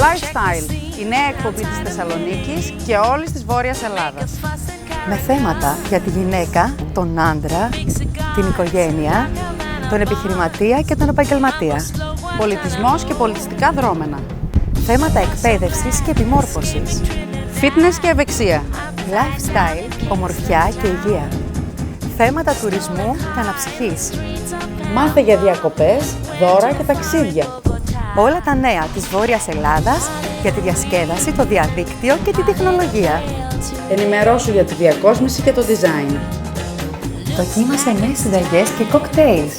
Lifestyle, η νέα εκπομπή της Θεσσαλονίκης και όλης της Βόρειας Ελλάδας. Με θέματα για τη γυναίκα, τον άντρα, την οικογένεια, τον επιχειρηματία και τον επαγγελματία. Πολιτισμός και πολιτιστικά δρόμενα. Θέματα εκπαίδευσης και επιμόρφωσης. Fitness και ευεξία. Lifestyle, ομορφιά και υγεία. Θέματα τουρισμού και αναψυχής. Μάθε για διακοπές, δώρα και ταξίδια. Όλα τα νέα της Βόρειας Ελλάδας για τη διασκέδαση, το διαδίκτυο και την τεχνολογία. Ενημερώσου για τη διακόσμηση και το design. Δοκίμασε νέες συνταγές και κοκτέιλς.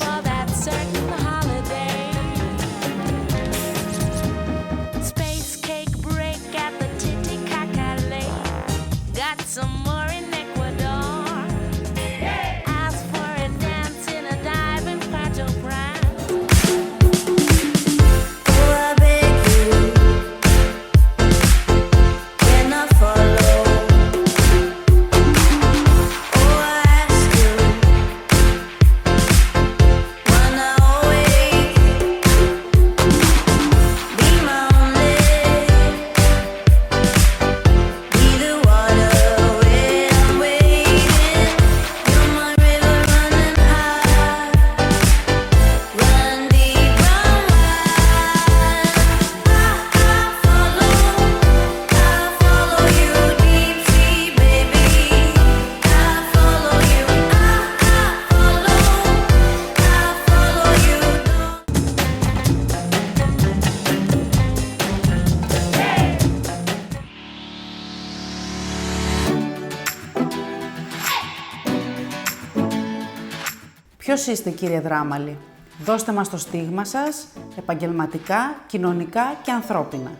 Ποιος είστε, κύριε Δράμαλη? Δώστε μας το στίγμα σας, επαγγελματικά, κοινωνικά και ανθρώπινα.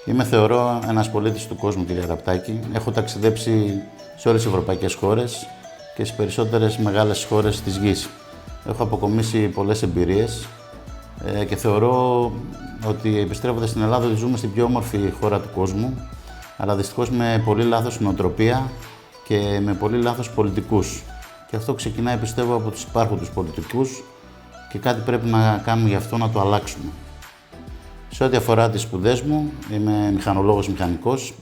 Είμαι, θεωρώ, ένας πολίτης του κόσμου, κύριε Ραπτάκη. Έχω ταξιδέψει σε όλες τις ευρωπαϊκές χώρες και στις περισσότερες μεγάλες χώρες της γης. Έχω αποκομίσει πολλές εμπειρίες και θεωρώ ότι επιστρέφοντας στην Ελλάδα ότι ζούμε στην πιο όμορφη χώρα του κόσμου, αλλά δυστυχώς με πολύ λάθος νοοτροπία και με πολύ λάθος πολιτικούς. Και αυτό ξεκινάει, πιστεύω, από τους υπάρχοντες πολιτικούς και κάτι πρέπει να κάνουμε γι' αυτό, να το αλλάξουμε. Σε ό,τι αφορά τις σπουδές μου, είμαι μηχανολόγος μηχανικός.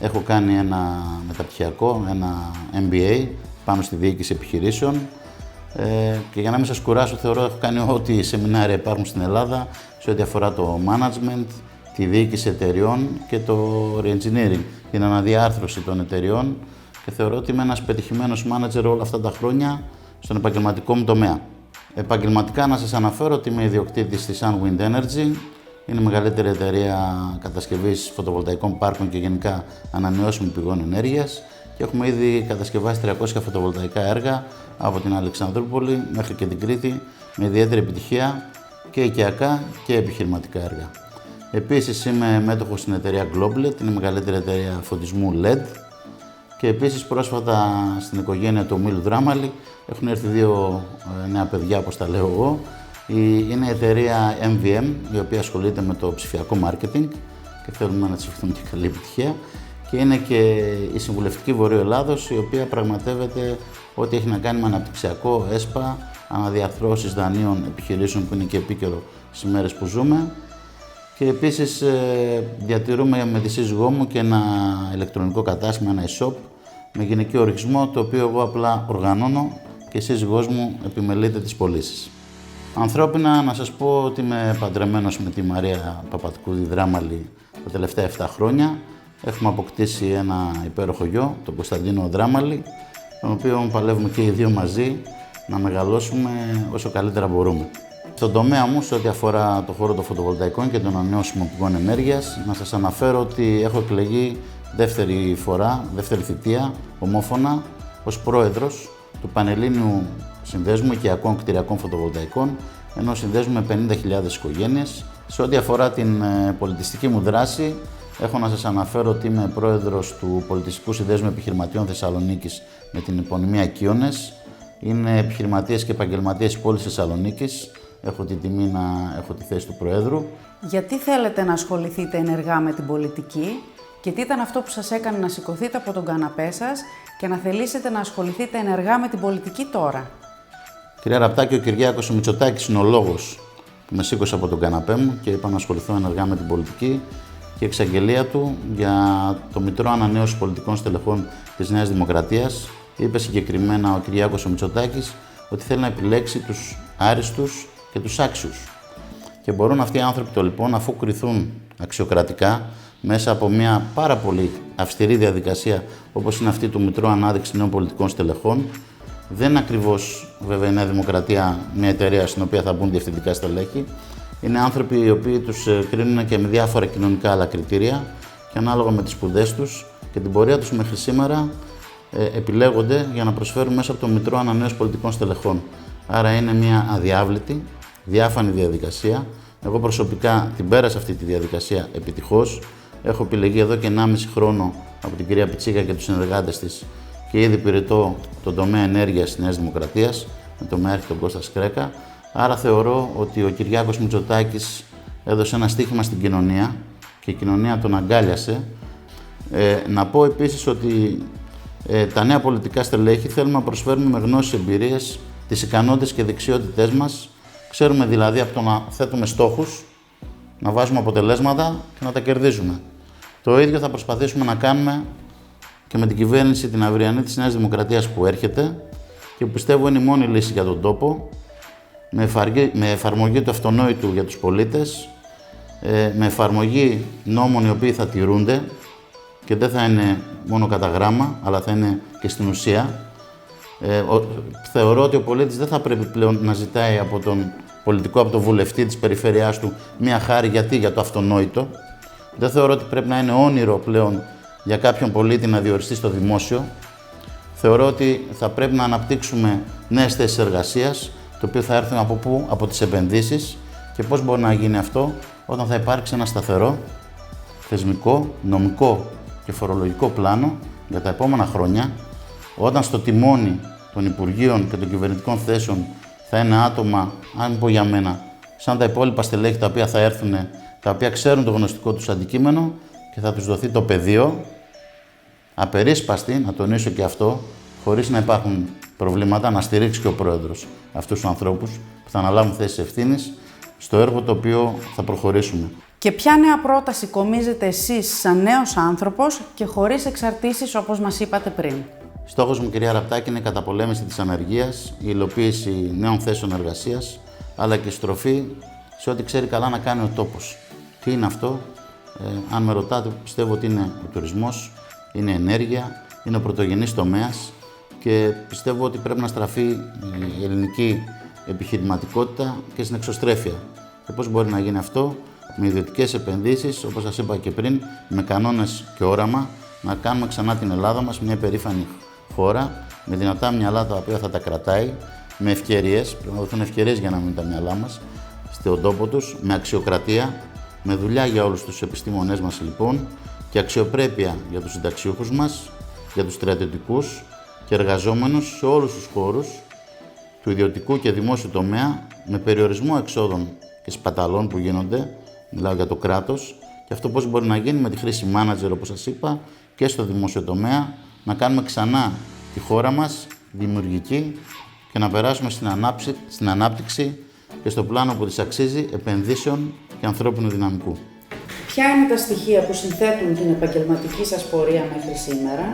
Έχω κάνει ένα μεταπτυχιακό, ένα MBA, πάνω στη διοίκηση επιχειρήσεων. Και για να μην σας κουράσω, θεωρώ έχω κάνει ό,τι σεμινάρια υπάρχουν στην Ελλάδα σε ό,τι αφορά το management, τη διοίκηση εταιριών και το re-engineering, την αναδιάρθρωση των εταιριών. Και θεωρώ ότι είμαι ένας πετυχημένος μάνατζερ όλα αυτά τα χρόνια στον επαγγελματικό μου τομέα. Επαγγελματικά, να σας αναφέρω ότι είμαι ιδιοκτήτης της Sunwind Energy. Είναι η μεγαλύτερη εταιρεία κατασκευής φωτοβολταϊκών πάρκων και γενικά ανανεώσιμων πηγών ενέργειας. Και έχουμε ήδη κατασκευάσει 300 φωτοβολταϊκά έργα από την Αλεξανδρούπολη μέχρι και την Κρήτη με ιδιαίτερη επιτυχία και οικιακά και επιχειρηματικά έργα. Επίσης, είμαι μέτοχος στην εταιρεία Globlet, είναι η μεγαλύτερη εταιρεία φωτισμού LED. Και επίσης πρόσφατα στην οικογένεια του ομίλου Δράμαλη έχουν έρθει δύο νέα παιδιά, όπως τα λέω εγώ. Είναι η εταιρεία MVM, η οποία ασχολείται με το ψηφιακό marketing και θέλουμε να της ευχηθούμε και καλή επιτυχία. Και είναι και η Συμβουλευτική Βορείου Ελλάδος, η οποία πραγματεύεται ό,τι έχει να κάνει με αναπτυξιακό, ΕΣΠΑ, αναδιαρθρώσεις δανείων επιχειρήσεων που είναι και επίκαιρο στις μέρες που ζούμε. Και επίσης διατηρούμε με τη σύζυγό μου και ένα ηλεκτρονικό κατάστημα, ένα e-shop με γυναικείο οργισμό, το οποίο εγώ απλά οργανώνω και η σύζυγός μου επιμελείται τις πωλήσεις. Ανθρώπινα, να σας πω ότι είμαι παντρεμένος με τη Μαρία Παπατκούδη Δράμαλη τα τελευταία 7 χρόνια. Έχουμε αποκτήσει ένα υπέροχο γιο, τον Κωνσταντίνο Δράμαλη, τον οποίο παλεύουμε και οι δύο μαζί να μεγαλώσουμε όσο καλύτερα μπορούμε. Στον τομέα μου, σε ό,τι αφορά το χώρο των φωτοβολταϊκών και των ανανεώσιμων πηγών ενέργειας, να σας αναφέρω ότι έχω εκλεγεί δεύτερη θητεία, ομόφωνα, ως πρόεδρος του Πανελλήνιου Συνδέσμου Οικιακών Κτηριακών Φωτοβολταϊκών, ενός συνδέσμου με 50.000 οικογένειες. Σε ό,τι αφορά την πολιτιστική μου δράση, έχω να σας αναφέρω ότι είμαι πρόεδρος του Πολιτιστικού Συνδέσμου Επιχειρηματιών Θεσσαλονίκης με την επωνυμία Κίονες. Είναι επιχειρηματίες και επαγγελματίες της πόλης Θεσσαλονίκης. Έχω την τιμή να έχω τη θέση του Προέδρου. Γιατί θέλετε να ασχοληθείτε ενεργά με την πολιτική και τι ήταν αυτό που σας έκανε να σηκωθείτε από τον καναπέ σας και να θελήσετε να ασχοληθείτε ενεργά με την πολιτική τώρα? Κυρία Ραπτάκη, ο Κυριάκος ο Μητσοτάκης είναι ο λόγος που με σήκωσε από τον καναπέ μου και είπα να ασχοληθώ ενεργά με την πολιτική. και η εξαγγελία του για το Μητρό Ανανέωσης Πολιτικών Στελεχών της Νέας Δημοκρατίας. Είπε συγκεκριμένα ο Κυριάκος Μητσοτάκης ότι θέλει να επιλέξει τους άριστους και τους άξιους. Και μπορούν αυτοί οι άνθρωποι λοιπόν, αφού κριθούν αξιοκρατικά μέσα από μια πάρα πολύ αυστηρή διαδικασία όπως είναι αυτή του Μητρώου Ανάδειξης Νέων Πολιτικών Στελεχών, δεν είναι ακριβώς βέβαια η Νέα Δημοκρατία μια εταιρεία στην οποία θα μπουν διευθυντικά στελέχη. Είναι άνθρωποι οι οποίοι τους κρίνουν και με διάφορα κοινωνικά άλλα κριτήρια και ανάλογα με τις σπουδές τους και την πορεία τους μέχρι σήμερα επιλέγονται για να προσφέρουν μέσα από το Μητρό Ανανέωσης Πολιτικών Στελεχών. Άρα είναι μια αδιάβλητη, διάφανη διαδικασία. Εγώ προσωπικά την πέρασα αυτή τη διαδικασία επιτυχώς. Έχω επιλεγεί εδώ και 1,5 χρόνο από την κυρία Πιτσίκα και τους συνεργάτες της και ήδη υπηρετώ τον τομέα ενέργειας της Νέας Δημοκρατίας με τον Μέαρχη τον Κώστα Σκρέκα. Άρα θεωρώ ότι ο Κυριάκος Μητσοτάκης έδωσε ένα στίχημα στην κοινωνία και η κοινωνία τον αγκάλιασε. Να πω επίσης ότι τα νέα πολιτικά στελέχη θέλουμε να προσφέρουμε με γνώσεις, εμπειρίες, τις ικανότητες και δεξιότητές μας. Ξέρουμε δηλαδή από το να θέτουμε στόχους, να βάζουμε αποτελέσματα και να τα κερδίζουμε. Το ίδιο θα προσπαθήσουμε να κάνουμε και με την κυβέρνηση την αυριανή της Νέας Δημοκρατίας που έρχεται και που πιστεύω είναι η μόνη λύση για τον τόπο, με εφαρμογή του αυτονόητου για τους πολίτες, με εφαρμογή νόμων οι οποίοι θα τηρούνται και δεν θα είναι μόνο κατά γράμμα, αλλά θα είναι και στην ουσία. Θεωρώ ότι ο πολίτης δεν θα πρέπει πλέον να ζητάει από τον πολιτικό, από τον βουλευτή της περιφέρειάς του μία χάρη για το αυτονόητο. Δεν θεωρώ ότι πρέπει να είναι όνειρο πλέον για κάποιον πολίτη να διοριστεί στο δημόσιο. Θεωρώ ότι θα πρέπει να αναπτύξουμε νέες θέσεις εργασίας, το οποίο θα έρθουν από πού? Από τις επενδύσεις. Και πώς μπορεί να γίνει αυτό? Όταν θα υπάρξει ένα σταθερό, θεσμικό, νομικό και φορολογικό πλάνο για τα επόμενα χρόνια, όταν στο τιμόνι των Υπουργείων και των κυβερνητικών θέσεων θα είναι άτομα, αν πω για μένα, σαν τα υπόλοιπα στελέχη τα οποία θα έρθουν, τα οποία ξέρουν το γνωστικό τους αντικείμενο και θα τους δοθεί το πεδίο, απερίσπαστη, να τονίσω και αυτό, χωρίς να υπάρχουν προβλήματα, να στηρίξει και ο Πρόεδρος αυτούς τους ανθρώπους που θα αναλάβουν θέσεις ευθύνης στο έργο το οποίο θα προχωρήσουμε. Και ποια νέα πρόταση κομίζετε εσείς σαν νέος άνθρωπος και χωρίς εξαρτήσεις όπως μας είπατε πριν? Στόχος μου, κυρία Ραπτάκη, είναι η καταπολέμηση της ανεργίας, η υλοποίηση νέων θέσεων εργασίας, αλλά και η στροφή σε ό,τι ξέρει καλά να κάνει ο τόπος. Τι είναι αυτό? Αν με ρωτάτε, πιστεύω ότι είναι ο τουρισμός, είναι η ενέργεια, είναι ο πρωτογενής τομέας και πιστεύω ότι πρέπει να στραφεί η ελληνική επιχειρηματικότητα και στην εξωστρέφεια. Και πώς μπορεί να γίνει αυτό? Με ιδιωτικές επενδύσεις, όπως σας είπα και πριν, με κανόνες και όραμα, να κάνουμε ξανά την Ελλάδα μας μια περήφανη χώρα, με δυνατά μυαλά τα οποία θα τα κρατάει, με ευκαιρίες, πρέπει να δοθούν ευκαιρίες για να μείνουν τα μυαλά μας στον τόπο τους, με αξιοκρατία, με δουλειά για όλους τους επιστήμονές μας λοιπόν και αξιοπρέπεια για τους συνταξιούχους μας, για τους στρατιωτικούς και εργαζόμενους σε όλους τους χώρους του ιδιωτικού και δημόσιου τομέα, με περιορισμό εξόδων και σπαταλών που γίνονται, μιλάω για το κράτος, και αυτό πώς μπορεί να γίνει με τη χρήση manager, όπως σας είπα, και στο δημόσιο τομέα, να κάνουμε ξανά τη χώρα μας δημιουργική και να περάσουμε στην ανάπτυξη και στο πλάνο που της αξίζει επενδύσεων και ανθρώπινου δυναμικού. Ποια είναι τα στοιχεία που συνθέτουν την επαγγελματική σας πορεία μέχρι σήμερα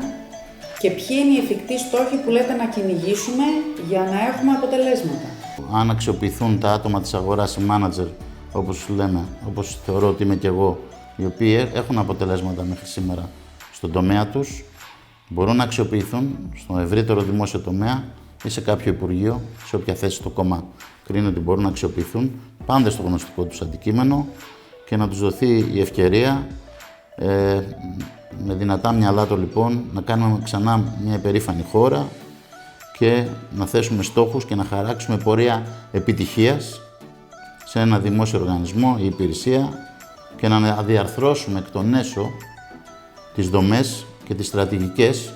και ποιοι είναι οι εφικτοί στόχοι που λέτε να κυνηγήσουμε για να έχουμε αποτελέσματα? Αν αξιοποιηθούν τα άτομα της αγοράς, οι manager, όπως λέμε, όπως θεωρώ ότι είμαι και εγώ, οι οποίοι έχουν αποτελέσματα μέχρι σήμερα στον τομέα τους, μπορούν να αξιοποιηθούν στο ευρύτερο δημόσιο τομέα ή σε κάποιο υπουργείο, σε όποια θέση το κόμμα κρίνει ότι μπορούν να αξιοποιηθούν, πάντα στο γνωστικό τους αντικείμενο και να τους δοθεί η ευκαιρία με δυνατά μυαλά το λοιπόν να κάνουμε ξανά μια υπερήφανη χώρα και να θέσουμε στόχους και να χαράξουμε πορεία επιτυχίας σε ένα δημόσιο οργανισμό ή υπηρεσία και να διαρθρώσουμε εκ των έσω τις δομές και τις στρατηγικές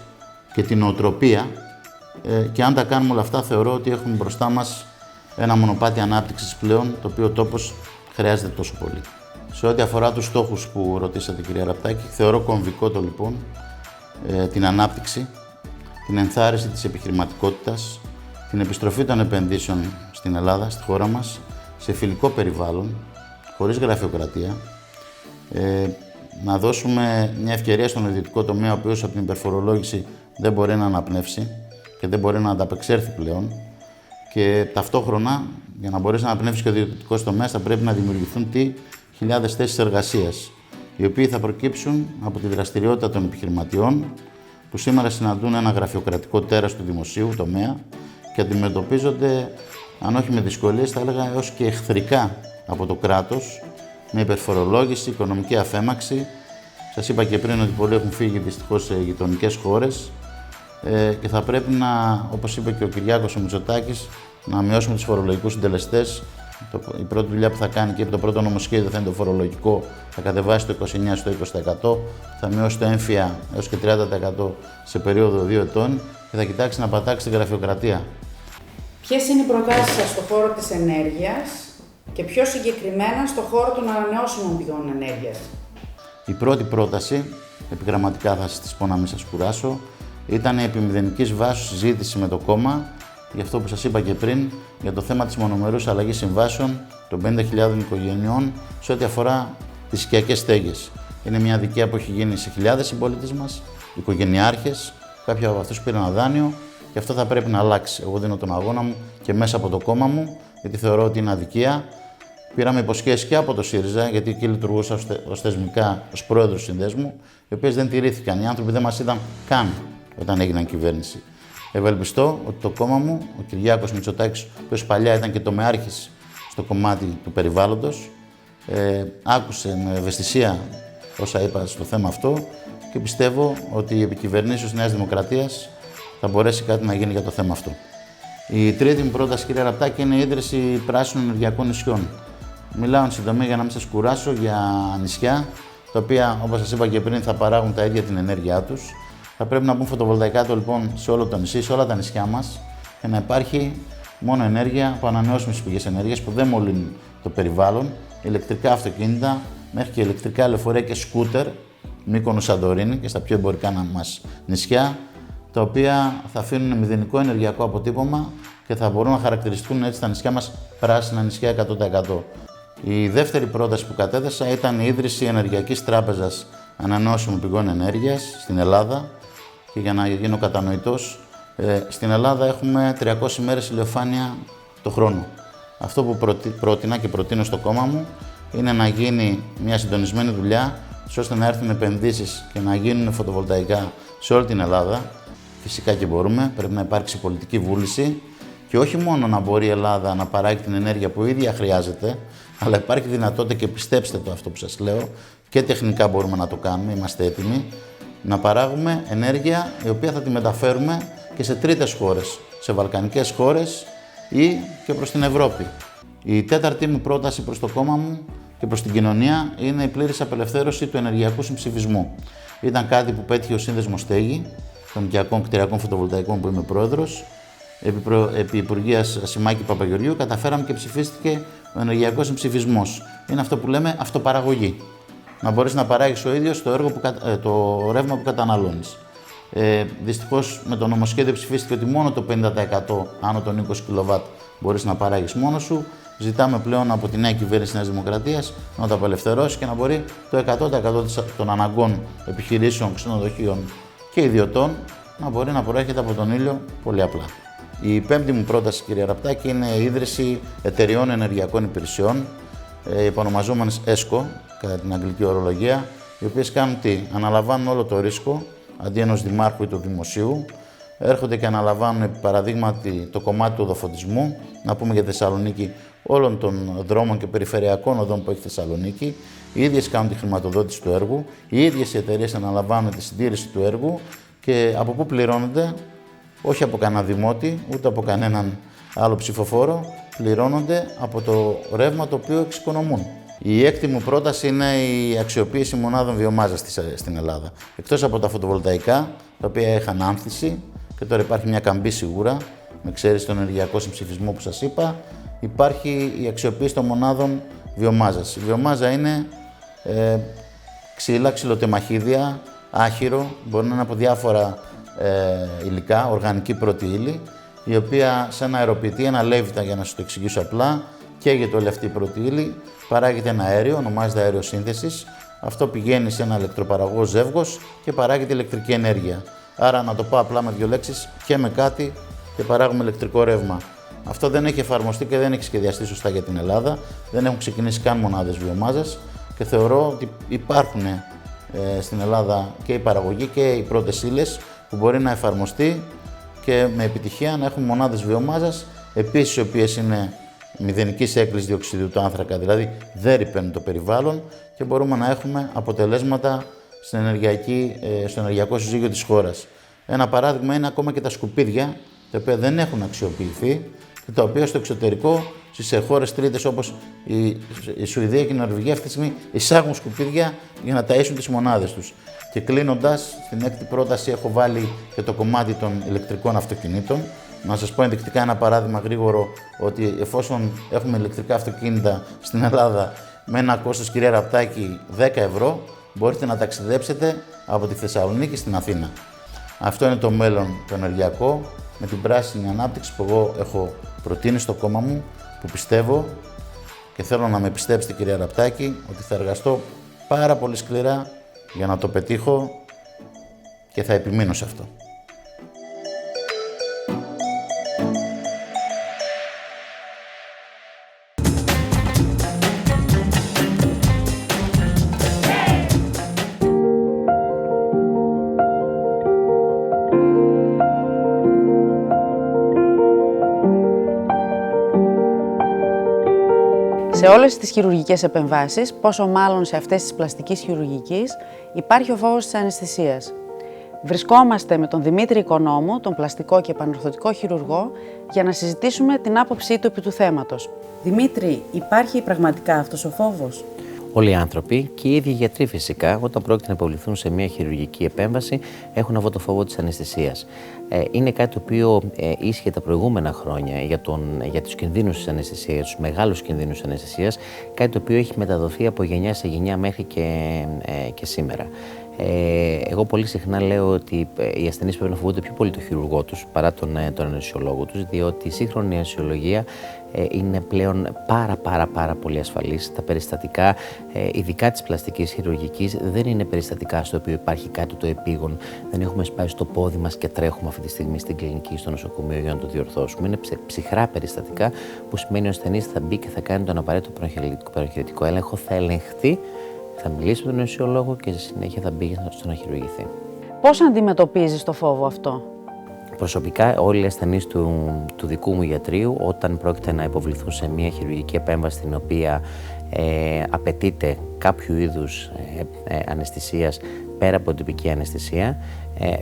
και την νοοτροπία και αν τα κάνουμε όλα αυτά θεωρώ ότι έχουμε μπροστά μας ένα μονοπάτι ανάπτυξης πλέον, το οποίο ο τόπος χρειάζεται τόσο πολύ. Σε ό,τι αφορά τους στόχους που ρωτήσατε, κυρία Ραπτάκη, θεωρώ κομβικό το λοιπόν την ανάπτυξη, την ενθάρρυνση της επιχειρηματικότητας, την επιστροφή των επενδύσεων στην Ελλάδα, στη χώρα μας, σε φιλικό περιβάλλον, χωρίς γραφειοκρατία, να δώσουμε μια ευκαιρία στον ιδιωτικό τομέα, ο οποίος από την υπερφορολόγηση δεν μπορεί να αναπνεύσει και δεν μπορεί να ανταπεξέλθει πλέον. Και ταυτόχρονα, για να μπορέσει να αναπνεύσει και ο ιδιωτικός τομέας, θα πρέπει να δημιουργηθούν χιλιάδες θέσεις εργασίας, οι οποίοι θα προκύψουν από τη δραστηριότητα των επιχειρηματιών, που σήμερα συναντούν ένα γραφειοκρατικό τέρας του δημοσίου τομέα και αντιμετωπίζονται, αν όχι με δυσκολίες, θα έλεγα έως και εχθρικά από το κράτος, με υπερφορολόγηση, οικονομική αφέμαξη. Σας είπα και πριν ότι πολλοί έχουν φύγει δυστυχώς σε γειτονικές χώρες και θα πρέπει να, όπως είπε και ο Κυριάκος ο Μητσοτάκης, να μειώσουμε τους φορολογικούς συντελεστές. Η πρώτη δουλειά που θα κάνει και το πρώτο νομοσχέδιο θα είναι το φορολογικό, θα κατεβάσει το 29% στο 20%, θα μειώσει το έμφυα έως και 30% σε περίοδο 2 ετών και θα κοιτάξει να πατάξει την γραφειοκρατία. Ποιες είναι οι προτάσεις σας στον χώρο της ενέργειας και πιο συγκεκριμένα στον χώρο των ανανεώσιμων πηγών ενέργειας? Η πρώτη πρόταση, επιγραμματικά θα σας τις πω να μην σας κουράσω, ήταν η επιμηδενικής βάσης συζήτηση με το κόμμα για αυτό που σας είπα και πριν, για το θέμα της μονομερούς αλλαγής συμβάσεων των 50.000 οικογενειών σε ό,τι αφορά τις οικιακές στέγες. Είναι μια αδικία που έχει γίνει σε χιλιάδες συμπολίτες μας, οικογενειάρχες, κάποιοι από αυτούς πήραν ένα δάνειο και αυτό θα πρέπει να αλλάξει. Εγώ δίνω τον αγώνα μου και μέσα από το κόμμα μου, γιατί θεωρώ ότι είναι αδικία. Πήραμε υποσχέσεις και από το ΣΥΡΙΖΑ, γιατί εκεί λειτουργούσα ως θεσμικά ως πρόεδρος του συνδέσμου, οι οποίες δεν τηρήθηκαν. Οι άνθρωποι δεν μας είδαν καν όταν έγιναν κυβέρνηση. Ευελπιστώ ότι το κόμμα μου, ο Κυριάκος Μητσοτάκης, ο οποίος παλιά ήταν και τομεάρχης στο κομμάτι του περιβάλλοντος, άκουσε με ευαισθησία όσα είπα στο θέμα αυτό και πιστεύω ότι η επικυβερνήσεως της Νέας Δημοκρατίας θα μπορέσει κάτι να γίνει για το θέμα αυτό. Η τρίτη μου πρόταση, κύριε Ραπτάκη, είναι η ίδρυση πράσινων ενεργειακών νησιών. Μιλάω εν συντομία για να μην σας κουράσω για νησιά, τα οποία, όπως σας είπα και πριν, θα παράγουν τα ίδια την ενέργειά τους. Θα πρέπει να μπουν φωτοβολταϊκά λοιπόν σε όλο το νησί, σε όλα τα νησιά μας και να υπάρχει μόνο ενέργεια από ανανεώσιμες πηγές ενέργειας που δεν μολύνουν το περιβάλλον, ηλεκτρικά αυτοκίνητα, μέχρι και ηλεκτρικά λεωφορεία και σκούτερ, Μύκονος, Σαντορίνη και στα πιο εμπορικά μας νησιά, τα οποία θα αφήνουν μηδενικό ενεργειακό αποτύπωμα και θα μπορούν να χαρακτηριστούν έτσι τα νησιά μας πράσινα νησιά 100%. Η δεύτερη πρόταση που κατέθεσα ήταν η ίδρυση ενεργειακής τράπεζας ανανεώσιμων πηγών ενέργειας στην Ελλάδα. Και για να γίνω κατανοητός, στην Ελλάδα έχουμε 300 μέρες ηλιοφάνεια το χρόνο. Αυτό που πρότεινα και προτείνω στο κόμμα μου είναι να γίνει μια συντονισμένη δουλειά, ώστε να έρθουν επενδύσεις και να γίνουν φωτοβολταϊκά σε όλη την Ελλάδα. Φυσικά και μπορούμε, πρέπει να υπάρξει πολιτική βούληση και όχι μόνο να μπορεί η Ελλάδα να παράγει την ενέργεια που η ίδια χρειάζεται, αλλά υπάρχει δυνατότητα και πιστέψτε το αυτό που σας λέω, και τεχνικά μπορούμε να το κάνουμε, είμαστε έτοιμοι, να παράγουμε ενέργεια η οποία θα τη μεταφέρουμε και σε τρίτες χώρες, σε βαλκανικές χώρες ή και προς την Ευρώπη. Η τέταρτη μου πρόταση προς το κόμμα μου και προς την κοινωνία είναι η πλήρης απελευθέρωση του ενεργειακού συμψηφισμού. Ήταν κάτι που πέτυχε ο Σύνδεσμος Στέγη των οικιακών κτηριακών φωτοβολταϊκών που είμαι πρόεδρος. Επί Υπουργείας Ασημάκη Παπαγεωργίου καταφέραμε και ψηφίστηκε ο ενεργειακός συμψηφισμός. Είναι αυτό που λέμε αυτοπαραγωγή. Να μπορείς να παράγεις ο ίδιος το ρεύμα που καταναλώνεις. Δυστυχώς με το νομοσχέδιο ψηφίστηκε ότι μόνο το 50% άνω των 20 kW μπορείς να παράγεις μόνος σου. Ζητάμε πλέον από τη νέα κυβέρνηση της Νέας Δημοκρατίας να το απελευθερώσει και να μπορεί το 100% των αναγκών επιχειρήσεων, ξενοδοχείων και ιδιωτών να μπορεί να προέρχεται από τον ήλιο πολύ απλά. Η πέμπτη μου πρόταση, κύριε Ραπτάκη, είναι η ίδρυση εταιριών ενεργειακών υπηρεσιών, επωνομαζόμενες ΕΣΚΟ, κατά την αγγλική ορολογία, οι οποίες κάνουν τι? Αναλαμβάνουν όλο το ρίσκο, αντί ενός δημάρχου ή του δημοσίου, έρχονται και αναλαμβάνουν, επί παραδείγματι, το κομμάτι του οδοφωτισμού, να πούμε για Θεσσαλονίκη, όλων των δρόμων και περιφερειακών οδών που έχει Θεσσαλονίκη. Οι ίδιες κάνουν τη χρηματοδότηση του έργου, οι ίδιες οι εταιρείες αναλαμβάνουν τη συντήρηση του έργου και από πού πληρώνονται? Όχι από κανένα δημότη, ούτε από κανέναν άλλο ψηφοφόρο, πληρώνονται από το ρεύμα το οποίο εξοικονομούν. Η έκτη μου πρόταση είναι η αξιοποίηση μονάδων βιομάζας στην Ελλάδα. Εκτός από τα φωτοβολταϊκά, τα οποία είχαν άνθηση και τώρα υπάρχει μια καμπή σίγουρα, με εξαίρεση τον ενεργειακό συμψηφισμό που σας είπα, υπάρχει η αξιοποίηση των μονάδων βιομάζας. Η βιομάζα είναι ξύλα, ξυλοτεμαχίδια, άχυρο, μπορεί να είναι από διάφορα υλικά, οργανική πρώτη ύλη, η οποία σε ένα αεροποιητή, ένα λέβητα για να σας το εξηγήσω απλά, καίγεται όλη αυτή η πρώτη ύλη, παράγεται ένα αέριο, ονομάζεται αέριο σύνθεσης. αυτό πηγαίνει σε ένα ηλεκτροπαραγωγό ζεύγος και παράγεται ηλεκτρική ενέργεια. Άρα, να το πω απλά με δύο λέξεις, πιέμε κάτι και παράγουμε ηλεκτρικό ρεύμα. Αυτό δεν έχει εφαρμοστεί και δεν έχει σχεδιαστεί σωστά για την Ελλάδα. Δεν έχουν ξεκινήσει καν μονάδες βιομάζας και θεωρώ ότι υπάρχουν στην Ελλάδα και η παραγωγή και οι πρώτες ύλες που μπορεί να εφαρμοστεί και με επιτυχία να έχουμε μονάδες βιομάζας, επίσης οι οποίες είναι μηδενικής έκκλησης διοξιδίου του άνθρακα, δηλαδή δεν ρηπαίνουν το περιβάλλον και μπορούμε να έχουμε αποτελέσματα στο ενεργειακό συζύγιο της χώρας. Ένα παράδειγμα είναι ακόμα και τα σκουπίδια, τα οποία δεν έχουν αξιοποιηθεί και τα οποία στο εξωτερικό, στις χώρες τρίτες όπως η Σουηδία και η Νορβηγία, αυτή τη στιγμή εισάγουν σκουπίδια για να ταΐσουν τις μονάδες τους. Και κλείνοντας, στην έκτη πρόταση έχω βάλει και το κομμάτι των ηλεκτρικών αυτοκινήτων. Να σας πω ενδεικτικά ένα παράδειγμα γρήγορο, ότι εφόσον έχουμε ηλεκτρικά αυτοκίνητα στην Ελλάδα με ένα κόστος, κυρία Ραπτάκη, 10 ευρώ, μπορείτε να ταξιδέψετε από τη Θεσσαλονίκη στην Αθήνα. Αυτό είναι το μέλλον το ενεργειακό, με την πράσινη ανάπτυξη που εγώ έχω προτείνει στο κόμμα μου, που πιστεύω και θέλω να με πιστέψετε, κυρία Ραπτάκη, ότι θα εργαστώ πάρα πολύ σκληρά για να το πετύχω και θα επιμείνω σε αυτό. Σε όλες τις χειρουργικές επεμβάσεις, πόσο μάλλον σε αυτές της πλαστικής χειρουργικής, υπάρχει ο φόβος της αναισθησίας. Βρισκόμαστε με τον Δημήτρη Οικονόμου, τον πλαστικό και επανορθωτικό χειρουργό, για να συζητήσουμε την άποψή του επί του θέματος. Δημήτρη, υπάρχει πραγματικά αυτός ο φόβος? Όλοι οι άνθρωποι και οι ίδιοι γιατροί φυσικά, όταν πρόκειται να υποβληθούν σε μια χειρουργική επέμβαση, έχουν αυτό το φόβο της αναισθησίας. Είναι κάτι το οποίο ίσχυε τα προηγούμενα χρόνια για τους κινδύνους της αναισθησίας, τους μεγάλους κινδύνους της αναισθησίας, κάτι το οποίο έχει μεταδοθεί από γενιά σε γενιά μέχρι και σήμερα. Εγώ πολύ συχνά λέω ότι οι ασθενείς πρέπει να φοβούνται πιο πολύ τον χειρουργό τους παρά τον αναισθησιολόγο τους, διότι η σύγχρονη αναισθησιολογία είναι πλέον πάρα πολύ ασφαλής. Τα περιστατικά, ειδικά της πλαστικής χειρουργικής, δεν είναι περιστατικά στο οποίο υπάρχει κάτι το επίγον. Δεν έχουμε σπάσει στο πόδι μας και τρέχουμε αυτή τη στιγμή στην κλινική, στο νοσοκομείο για να το διορθώσουμε. Είναι ψυχρά περιστατικά, που σημαίνει ο ασθενής θα μπει και θα κάνει τον απαραίτητο προεγχειρητικό έλεγχο, θα ελεγχθεί, θα μιλήσει με τον αναισθησιολόγο και στη συνέχεια θα μπει στο να χειρουργηθεί. Πώς αντιμετωπίζεις το φόβο αυτό? Προσωπικά, όλοι οι ασθενείς του δικού μου ιατρείου, όταν πρόκειται να υποβληθούν σε μια χειρουργική επέμβαση στην οποία απαιτείται κάποιο είδους αναισθησίας πέρα από την τυπική αναισθησία,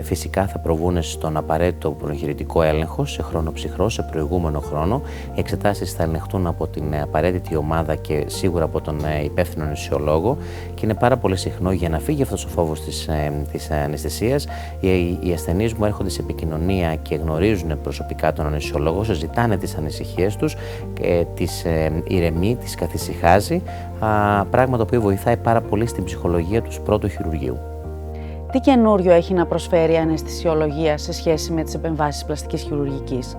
φυσικά θα προβούν στον απαραίτητο προεγχειρητικό έλεγχο σε χρόνο ψυχρό, σε προηγούμενο χρόνο. Οι εξετάσεις θα ελεγχθούν από την απαραίτητη ομάδα και σίγουρα από τον υπεύθυνο αναισθησιολόγο, και είναι πάρα πολύ συχνό, για να φύγει αυτός ο φόβος της αναισθησίας, οι ασθενείς μου έρχονται σε επικοινωνία και γνωρίζουν προσωπικά τον αναισθησιολόγο, συζητάνε τις ανησυχίες τους, τις ηρεμεί, τις καθησυχάζει, πράγμα το οποίο βοηθάει πάρα πολύ στην ψυχολογία του πρώτου χειρουργείου. Τι καινούριο έχει να προσφέρει η αναισθησιολογία σε σχέση με τις επεμβάσεις πλαστικής χειρουργικής?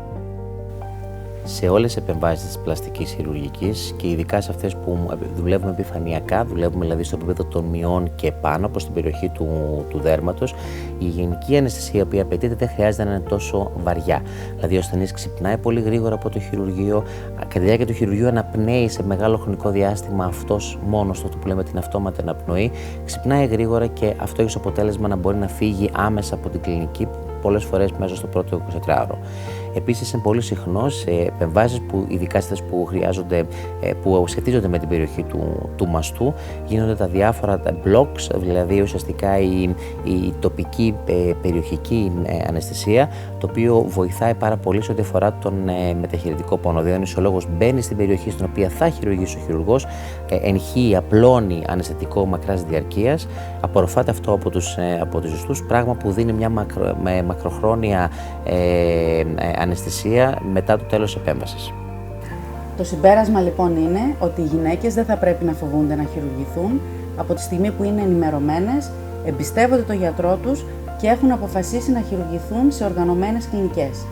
Σε όλες τις επεμβάσεις της πλαστικής χειρουργικής και ειδικά σε αυτές που δουλεύουμε επιφανειακά, δουλεύουμε δηλαδή στο επίπεδο των μειών και πάνω προς την περιοχή του δέρματος, η γενική αναισθησία η οποία απαιτείται δεν χρειάζεται να είναι τόσο βαριά. Δηλαδή ο ασθενής ξυπνάει πολύ γρήγορα από το χειρουργείο, κατά τη διάρκεια του χειρουργείου αναπνέει σε μεγάλο χρονικό διάστημα αυτός μόνος του, που λέμε την αυτόματη αναπνοή, ξυπνάει γρήγορα και αυτό έχει ως αποτέλεσμα να μπορεί να φύγει άμεσα από την κλινική, πολλές φορές μέσα στο πρώτο 24ωρο. Επίσης, είναι πολύ συχνό σε επεμβάσεις που, ειδικά στις που που σχετίζονται με την περιοχή του μαστού, γίνονται τα διάφορα blocks, δηλαδή ουσιαστικά η τοπική περιοχική αναισθησία, το οποίο βοηθάει πάρα πολύ σε ό,τι αφορά τον μεταχειρητικό πόνο. Δηλαδή, ο αναισθησιολόγος μπαίνει στην περιοχή στην οποία θα χειρουργήσει ο χειρουργός, ενηχύει, απλώνει αναισθητικό μακράς διαρκείας, απορροφάται αυτό από τους ιστούς, πράγμα που δίνει μια μακροχρόνια αναισθησία μετά το τέλος της επέμβασης. Το συμπέρασμα λοιπόν είναι ότι οι γυναίκες δεν θα πρέπει να φοβούνται να χειρουργηθούν από τη στιγμή που είναι ενημερωμένες, εμπιστεύονται τον γιατρό τους και έχουν αποφασίσει να χειρουργηθούν σε οργανωμένες κλινικές.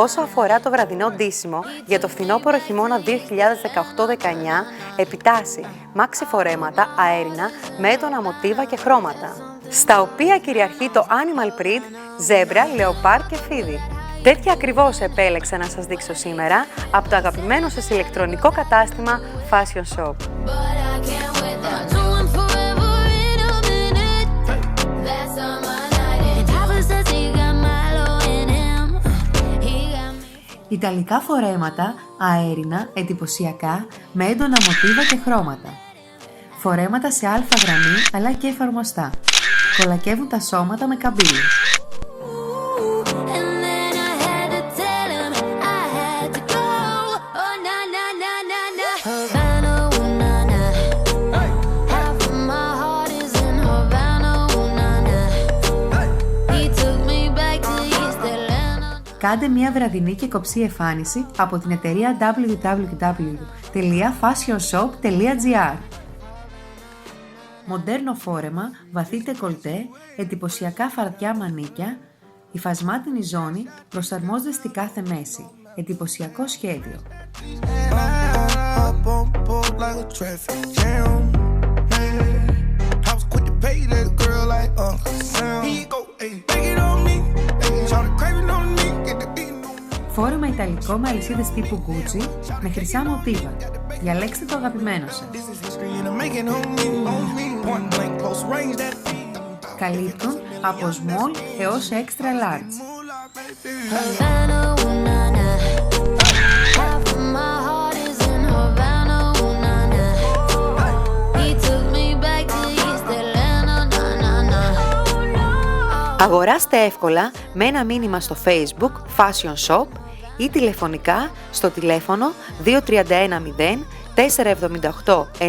Όσο αφορά το βραδινό ντύσιμο, για το φθινόπωρο χειμώνα 2018-19 επιτάσσει μάξι φορέματα αέρινα με έντονα μοτίβα και χρώματα, στα οποία κυριαρχεί το animal print, ζέμπρα, λεοπάρ και φίδι. Τέτοια ακριβώς επέλεξα να σας δείξω σήμερα από το αγαπημένο σας ηλεκτρονικό κατάστημα Fashion Shop. Ιταλικά φορέματα, αέρινα, εντυπωσιακά, με έντονα μοτίβα και χρώματα. Φορέματα σε αλφα γραμμή αλλά και εφαρμοστά. Κολακεύουν τα σώματα με καμπύλη. Κάντε μια βραδινή και κοψή εμφάνιση από την εταιρεία www.fashionshop.gr. Μοντέρνο φόρεμα, βαθύ ντεκολτέ, εντυπωσιακά φαρδιά μανίκια, υφασμάτινη ζώνη προσαρμόζεται στη κάθε μέση. Εντυπωσιακό σχέδιο. Φόρεμα ιταλικό με αλυσίδες τύπου Gucci με χρυσά μοτίβα. Διαλέξτε το αγαπημένο σας. Καλύπτουν από small έως extra large. Αγοράστε εύκολα με ένα μήνυμα στο Facebook Fashion Shop ή τηλεφωνικά στο τηλέφωνο 2310 478 992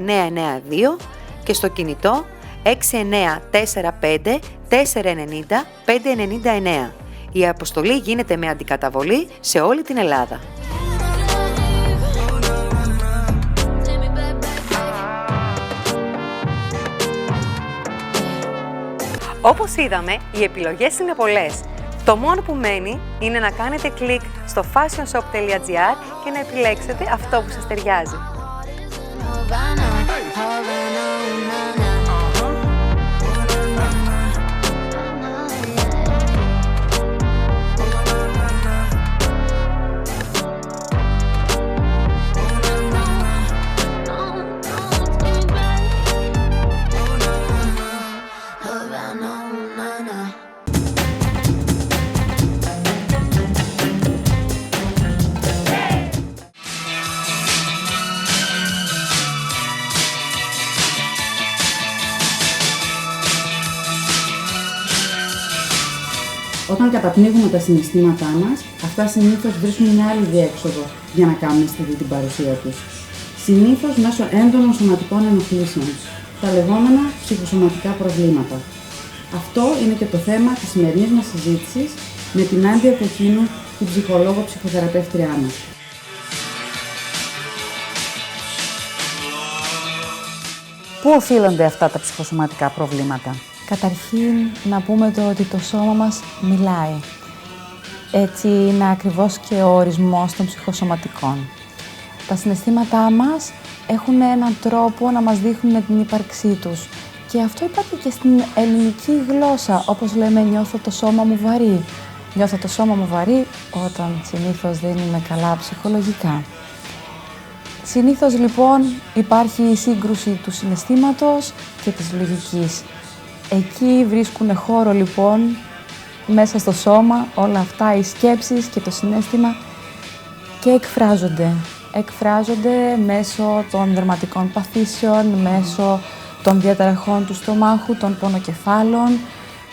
και στο κινητό 6945 490 599. Η αποστολή γίνεται με αντικαταβολή σε όλη την Ελλάδα. Όπως είδαμε, οι επιλογές είναι πολλές. Το μόνο που μένει είναι να κάνετε κλικ στο fashionshop.gr και να επιλέξετε αυτό που σας ταιριάζει. Όταν καταπνίγουμε τα συναισθήματά μας, αυτά συνήθως βρίσκουν μια άλλη διέξοδο για να κάνουμε αισθητή την παρουσία τους. Συνήθως μέσω έντονων σωματικών ενοχλήσεων, τα λεγόμενα ψυχοσωματικά προβλήματα. Αυτό είναι και το θέμα της σημερινής μας συζήτησης με την Άντια Κοκκίνου, την ψυχολόγο ψυχοθεραπεύτριά μας. Πού οφείλονται αυτά τα ψυχοσωματικά προβλήματα? Καταρχήν να πούμε ότι το σώμα μας μιλάει. Έτσι είναι ακριβώς και ο ορισμός των ψυχοσωματικών. Τα συναισθήματά μας έχουν έναν τρόπο να μας δείχνουν την ύπαρξή τους. Και αυτό υπάρχει και στην ελληνική γλώσσα, όπως λέμε νιώθω το σώμα μου βαρύ. Νιώθω το σώμα μου βαρύ όταν συνήθως δεν είμαι καλά ψυχολογικά. Συνήθως λοιπόν υπάρχει η σύγκρουση του συναισθήματος και της λογικής. Εκεί βρίσκουν χώρο λοιπόν μέσα στο σώμα όλα αυτά, οι σκέψεις και το συναίσθημα και εκφράζονται. Εκφράζονται μέσω των δερματικών παθήσεων, μέσω των διαταραχών του στομάχου, των πονοκεφάλων.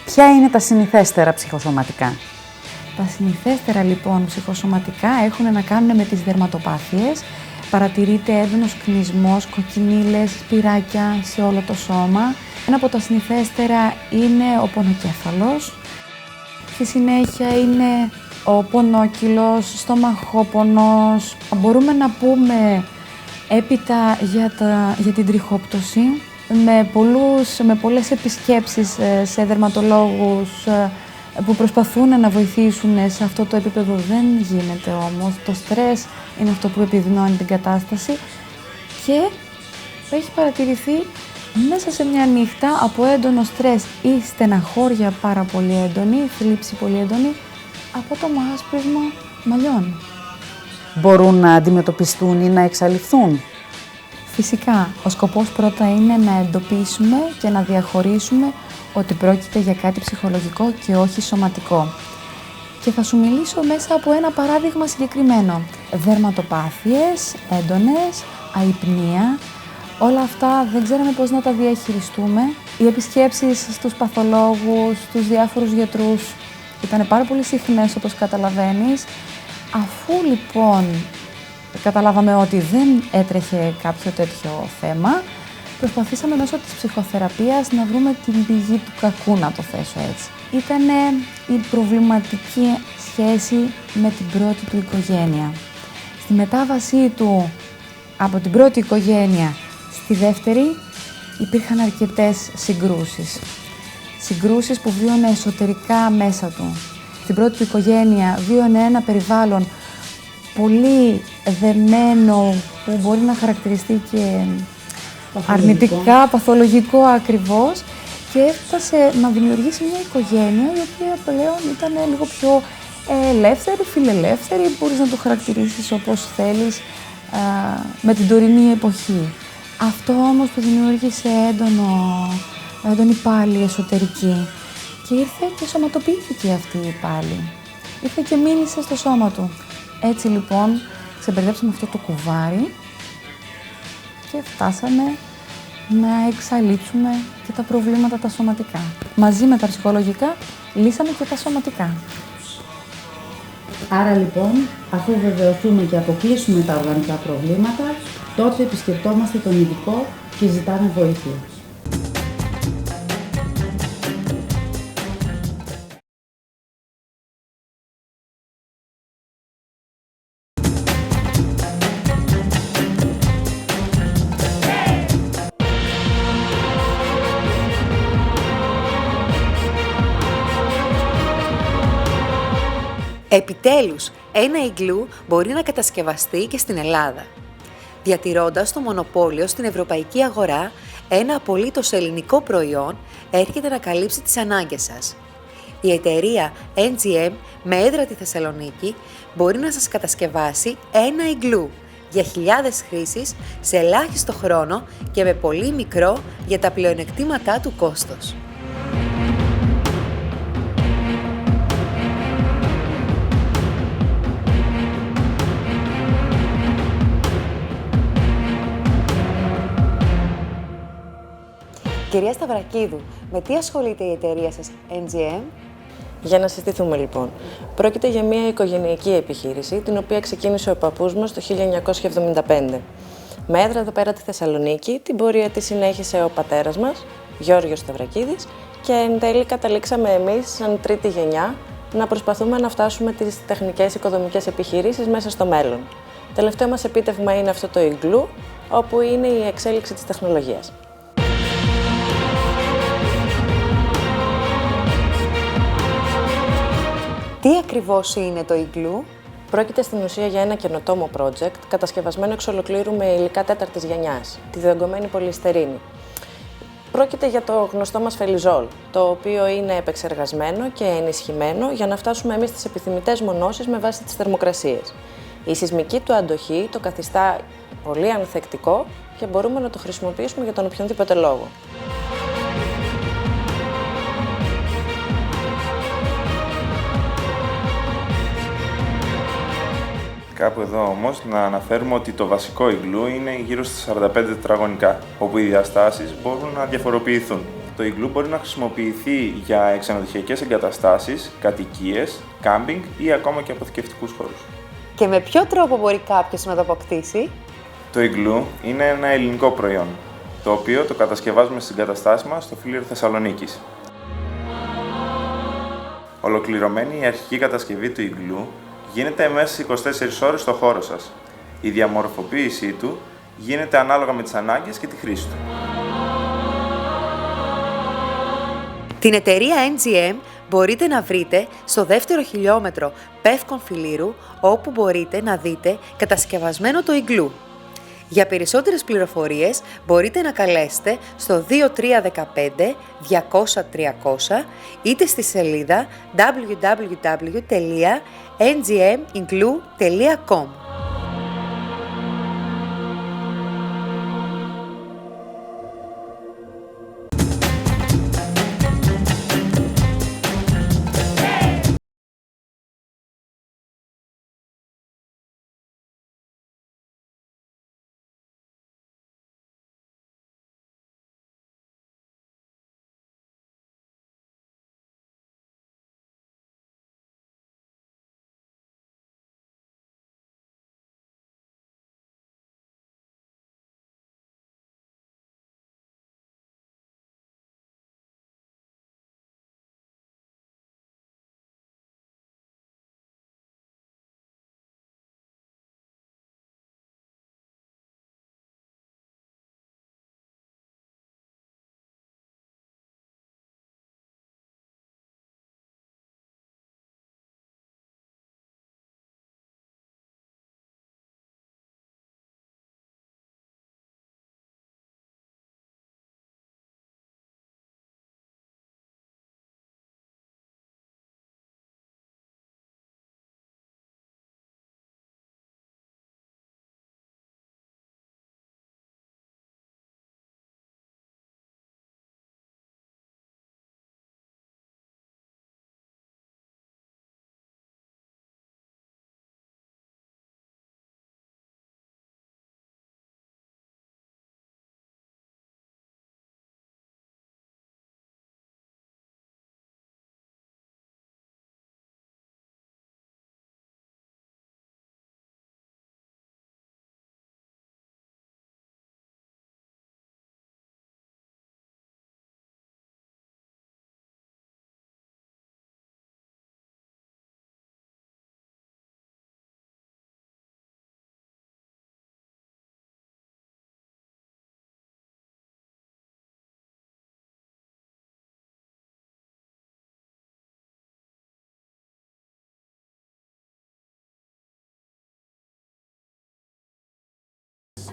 Ποια είναι τα συνηθέστερα ψυχοσωματικά? Τα συνηθέστερα λοιπόν ψυχοσωματικά έχουν να κάνουν με τις δερματοπάθειες. Παρατηρείται έντονος κνισμός, κοκκινίλες, σπυράκια σε όλο το σώμα. Ένα από τα συνηθέστερα είναι ο πονοκέφαλος. Στη συνέχεια είναι ο πονόκυλος, στομαχόπονος. Μπορούμε να πούμε έπειτα για την τριχόπτωση με πολλές επισκέψεις σε δερματολόγους που προσπαθούν να βοηθήσουν σε αυτό το επίπεδο. Δεν γίνεται όμως. Το στρες είναι αυτό που επιδεινώνει την κατάσταση και έχει παρατηρηθεί μέσα σε μια νύχτα από έντονο στρες ή στεναχώρια πάρα πολύ έντονη, θλίψη πολύ έντονη, απότομο άσπρισμα μαλλιών. Μπορούν να αντιμετωπιστούν ή να εξαλειφθούν? Φυσικά, ο σκοπός πρώτα είναι να εντοπίσουμε και να διαχωρίσουμε ότι πρόκειται για κάτι ψυχολογικό και όχι σωματικό. Και θα σου μιλήσω μέσα από ένα παράδειγμα συγκεκριμένο. Δερματοπάθειες, έντονες, αϊπνία, όλα αυτά δεν ξέραμε πώς να τα διαχειριστούμε. Οι επισκέψεις στους παθολόγους, στους διάφορους γιατρούς ήταν πάρα πολύ συχνές, όπως καταλαβαίνεις. Αφού λοιπόν καταλάβαμε ότι δεν έτρεχε κάποιο τέτοιο θέμα, προσπαθήσαμε μέσω της ψυχοθεραπείας να βρούμε την πηγή του κακού, να το θέσω έτσι. Ήταν η προβληματική σχέση με την πρώτη του οικογένεια. Στη μετάβασή του από την πρώτη οικογένεια στη δεύτερη υπήρχαν αρκετές συγκρούσεις. Συγκρούσεις που βίωνε εσωτερικά μέσα του. Στην πρώτη του οικογένεια βίωνε ένα περιβάλλον πολύ δεμένο που μπορεί να χαρακτηριστεί και αρνητικά, παθολογικό ακριβώς, και έφτασε να δημιουργήσει μια οικογένεια η οποία πλέον ήταν λίγο πιο ελεύθερη, φιλελεύθερη, μπορείς να το χαρακτηρίσεις όπως θέλεις με την τωρινή εποχή. Αυτό όμως του δημιούργησε έντονη πάλι εσωτερική και ήρθε και σωματοποιήθηκε αυτή η πάλι. Ήρθε και μίλησε στο σώμα του. Έτσι λοιπόν ξεμπερδέψαμε αυτό το κουβάρι και φτάσαμε να εξαλείψουμε και τα προβλήματα τα σωματικά. Μαζί με τα ψυχολογικά λύσαμε και τα σωματικά. Άρα λοιπόν, αφού βεβαιωθούμε και αποκλείσουμε τα οργανικά προβλήματα, τότε επισκεπτόμαστε τον ειδικό και ζητάμε βοήθεια. Επιτέλους, ένα ιγκλού μπορεί να κατασκευαστεί και στην Ελλάδα. Διατηρώντας το μονοπόλιο στην ευρωπαϊκή αγορά, ένα απολύτως ελληνικό προϊόν έρχεται να καλύψει τις ανάγκες σας. Η εταιρεία NGM με έδρα τη Θεσσαλονίκη μπορεί να σας κατασκευάσει ένα ιγκλού για χιλιάδες χρήσεις σε ελάχιστο χρόνο και με πολύ μικρό για τα πλεονεκτήματά του κόστος. Κυρία Σταυρακίδου, με τι ασχολείται η εταιρεία σας NGM? Για να συστηθούμε λοιπόν. Πρόκειται για μια οικογενειακή επιχείρηση, την οποία ξεκίνησε ο παππούς μας το 1975. Με έδρα εδώ πέρα τη Θεσσαλονίκη, την πορεία τη συνέχισε ο πατέρας μας, Γιώργος Σταυρακίδης, και εν τέλει καταλήξαμε εμείς, σαν τρίτη γενιά, να προσπαθούμε να φτάσουμε τις τεχνικές οικοδομικές επιχειρήσεις μέσα στο μέλλον. Τελευταίο μας επίτευγμα είναι αυτό το Ιγκλού, όπου είναι η εξέλιξη της τεχνολογίας. Τι ακριβώς είναι το Ιγκλού? Πρόκειται στην ουσία για ένα καινοτόμο project, κατασκευασμένο εξ ολοκλήρου με υλικά τέταρτης γενιάς, τη διογκωμένη πολυειστερίνη. Πρόκειται για το γνωστό μας φελιζόλ, το οποίο είναι επεξεργασμένο και ενισχυμένο για να φτάσουμε εμείς στις επιθυμητές μονώσεις με βάση τις θερμοκρασίες. Η σεισμική του αντοχή το καθιστά πολύ ανθεκτικό και μπορούμε να το χρησιμοποιήσουμε για τον οποιονδήποτε λόγο. Κάπου εδώ όμως να αναφέρουμε ότι το βασικό Ιγκλού είναι γύρω στα 45 τετραγωνικά, όπου οι διαστάσεις μπορούν να διαφοροποιηθούν. Το Ιγκλού μπορεί να χρησιμοποιηθεί για ξενοδοχειακές εγκαταστάσεις, κατοικίες, κάμπινγκ ή ακόμα και αποθηκευτικούς χώρους. Και με ποιο τρόπο μπορεί κάποιος να το αποκτήσει? Το Ιγκλού είναι ένα ελληνικό προϊόν, το οποίο το κατασκευάζουμε στις εγκαταστάσεις μας στο Φλίρο Θεσσαλονίκης. Ολοκληρωμένη η αρχική κατασκευή του Ιγκλού γίνεται μέσα στις 24 ώρες στο χώρο σας. Η διαμορφοποίησή του γίνεται ανάλογα με τις ανάγκες και τη χρήση του. Την εταιρεία NGM μπορείτε να βρείτε στο δεύτερο χιλιόμετρο Πεύκων Φιλήρου, όπου μπορείτε να δείτε κατασκευασμένο το Ιγκλού. Για περισσότερες πληροφορίες μπορείτε να καλέσετε στο 2315 200 300 είτε στη σελίδα www.ngminclu.com.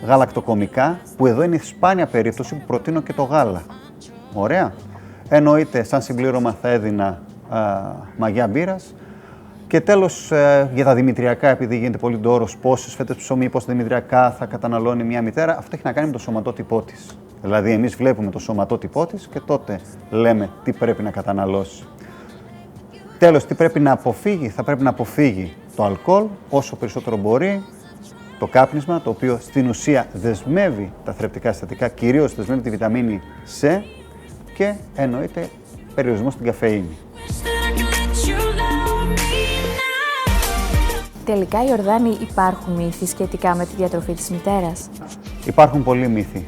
Γαλακτοκομικά, που εδώ είναι η σπάνια περίπτωση που προτείνω και το γάλα. Ωραία. Εννοείται, σαν συμπλήρωμα θα έδινα μαγιά μπύρας. Και τέλος, για τα δημητριακά, επειδή γίνεται πολύ το όρος πόσες φέτες ψωμί, πόσα δημητριακά θα καταναλώνει μια μητέρα, αυτό έχει να κάνει με το σωματότυπό της. Δηλαδή, εμείς βλέπουμε το σωματότυπό της και τότε λέμε τι πρέπει να καταναλώσει. Τέλος, τι πρέπει να αποφύγει. Θα πρέπει να αποφύγει το αλκοόλ όσο περισσότερο μπορεί, το κάπνισμα, το οποίο στην ουσία δεσμεύει τα θρεπτικά συστατικά, κυρίως δεσμεύει τη βιταμίνη C και εννοείται περιορισμό στην καφεΐνη. Τελικά, Ιορδάνη, υπάρχουν μύθοι σχετικά με τη διατροφή της μητέρας? Υπάρχουν πολλοί μύθοι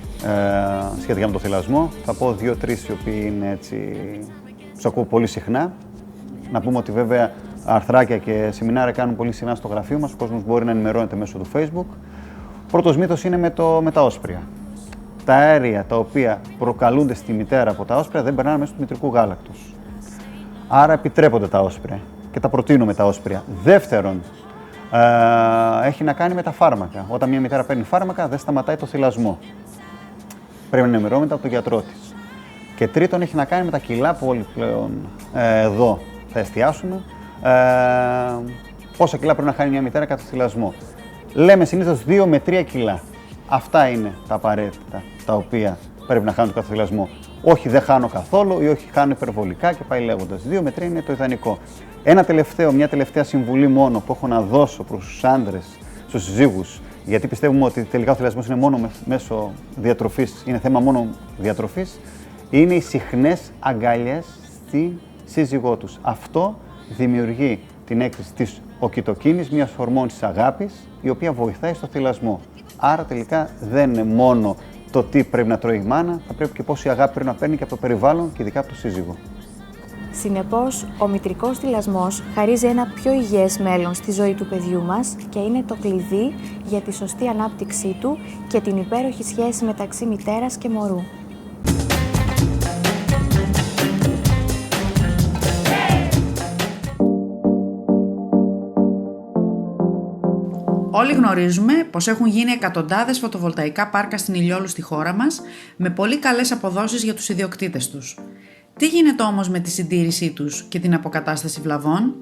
σχετικά με το θυλασμό. Θα πω 2-3 οι οποίοι είναι έτσι, τους ακούω πολύ συχνά. Να πούμε ότι βέβαια αρθράκια και σεμινάρια κάνουν πολύ συχνά στο γραφείο μας. Ο κόσμος μπορεί να ενημερώνεται μέσω του Facebook. Ο πρώτος μύθος είναι με τα όσπρια. Τα αέρια τα οποία προκαλούνται στη μητέρα από τα όσπρια δεν περνάνε μέσω του μητρικού γάλακτος. Άρα επιτρέπονται τα όσπρια και τα προτείνουμε τα όσπρια. Δεύτερον, έχει να κάνει με τα φάρμακα. Όταν μια μητέρα παίρνει φάρμακα, δεν σταματάει το θυλασμό. Πρέπει να ενημερώνεται από τον γιατρό της. Και τρίτον, έχει να κάνει με τα κιλά που όλοι πλέον εδώ θα εστιάσουμε. Πόσα κιλά πρέπει να χάνει μια μητέρα κατά θυλασμό. Λέμε συνήθως 2 με 3 κιλά. Αυτά είναι τα απαραίτητα τα οποία πρέπει να χάνουν κατά θυλασμό. Όχι, δεν χάνω καθόλου ή όχι, χάνω υπερβολικά και πάει λέγοντας. 2 με 3 είναι το ιδανικό. Μια τελευταία συμβουλή μόνο που έχω να δώσω προς τους άντρες, στους συζύγους, γιατί πιστεύουμε ότι τελικά ο θυλασμός είναι μόνο μέσω διατροφής, είναι θέμα μόνο διατροφής, είναι οι συχνές αγκαλιές στη σύζυγό τους. Αυτό δημιουργεί την έκρηση της οκιτοκίνης, μιας ορμόνης της αγάπης, η οποία βοηθάει στο θυλασμό. Άρα τελικά δεν είναι μόνο το τι πρέπει να τρώει η μάνα, θα πρέπει και πόση αγάπη πρέπει να παίρνει και από το περιβάλλον και ειδικά από το σύζυγο. Συνεπώς, ο μητρικός θυλασμός χαρίζει ένα πιο υγιές μέλλον στη ζωή του παιδιού μας και είναι το κλειδί για τη σωστή ανάπτυξή του και την υπέροχη σχέση μεταξύ μητέρας και μωρού. Όλοι γνωρίζουμε πως έχουν γίνει εκατοντάδες φωτοβολταϊκά πάρκα στην Ηλιόλου στη χώρα μας, με πολύ καλές αποδόσεις για τους ιδιοκτήτες τους. Τι γίνεται όμως με τη συντήρησή τους και την αποκατάσταση βλαβών?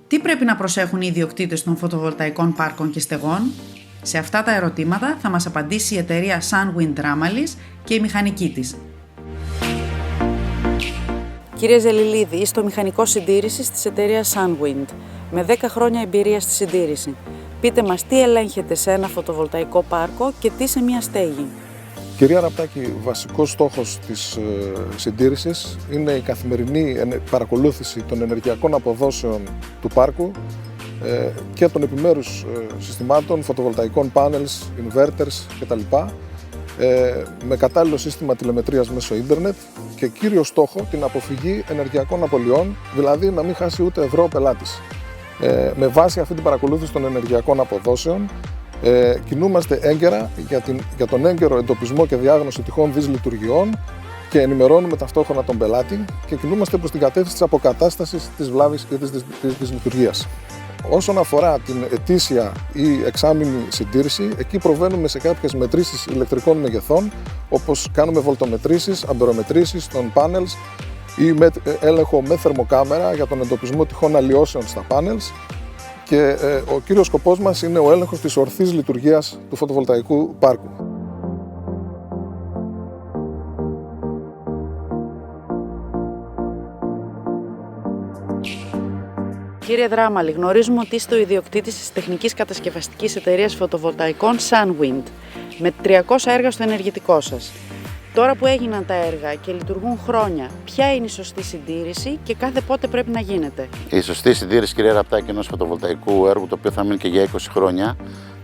Τι πρέπει να προσέχουν οι ιδιοκτήτες των φωτοβολταϊκών πάρκων και στεγών? Σε αυτά τα ερωτήματα θα μας απαντήσει η εταιρεία Sunwind Ramalis και η μηχανική της. Κύριε Ζελιλίδη, είστε ο μηχανικός συντήρησης της εταιρείας Sunwind, με 10 χρόνια εμπειρία στη συντήρηση. Πείτε μας τι ελέγχετε σε ένα φωτοβολταϊκό πάρκο και τι σε μια στέγη. Κυρία Ραπτάκη, βασικός στόχος της συντήρησης είναι η καθημερινή παρακολούθηση των ενεργειακών αποδόσεων του πάρκου και των επιμέρους συστημάτων, φωτοβολταϊκών panels, inverters κτλ. Με κατάλληλο σύστημα τηλεμετρίας μέσω ίντερνετ και κύριο στόχο την αποφυγή ενεργειακών απολειών, δηλαδή να μην χάσει ούτε ευρώ ο πελάτης. Με βάση αυτή την παρακολούθηση των ενεργειακών αποδόσεων, κινούμαστε έγκαιρα για τον έγκαιρο εντοπισμό και διάγνωση τυχόν δυσλειτουργιών και ενημερώνουμε ταυτόχρονα τον πελάτη και κινούμαστε προς την κατεύθυνση της αποκατάστασης της βλάβης και της δυσλειτουργίας. Όσον αφορά την ετήσια ή εξάμηνη συντήρηση, εκεί προβαίνουμε σε κάποιες μετρήσεις ηλεκτρικών μεγεθών, όπως κάνουμε βολτομετρήσεις, αμπερομετρήσεις των panels ή έλεγχο με θερμοκάμερα για τον εντοπισμό τυχόν αλλοιώσεων στα panels. Και ο κύριος σκοπός μας είναι ο έλεγχος της ορθής λειτουργίας του φωτοβολταϊκού πάρκου. Κύριε Δράμαλη, γνωρίζουμε ότι είστε ο ιδιοκτήτης της τεχνικής κατασκευαστικής εταιρείας φωτοβολταϊκών Sunwind, με 300 έργα στο ενεργητικό σας. Τώρα που έγιναν τα έργα και λειτουργούν χρόνια, ποια είναι η σωστή συντήρηση και κάθε πότε πρέπει να γίνεται? Η σωστή συντήρηση, κυρία Ραπτάκη, ενός φωτοβολταϊκού έργου, το οποίο θα μείνει και για 20 χρόνια,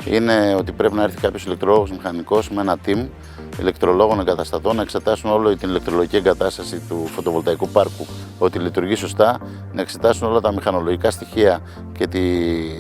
είναι ότι πρέπει να έρθει κάποιος ηλεκτρολόγος μηχανικός με ένα team ηλεκτρολόγων εγκαταστατών να εξετάσουν όλη την ηλεκτρολογική εγκατάσταση του φωτοβολταϊκού πάρκου, ότι λειτουργεί σωστά, να εξετάσουν όλα τα μηχανολογικά στοιχεία και τη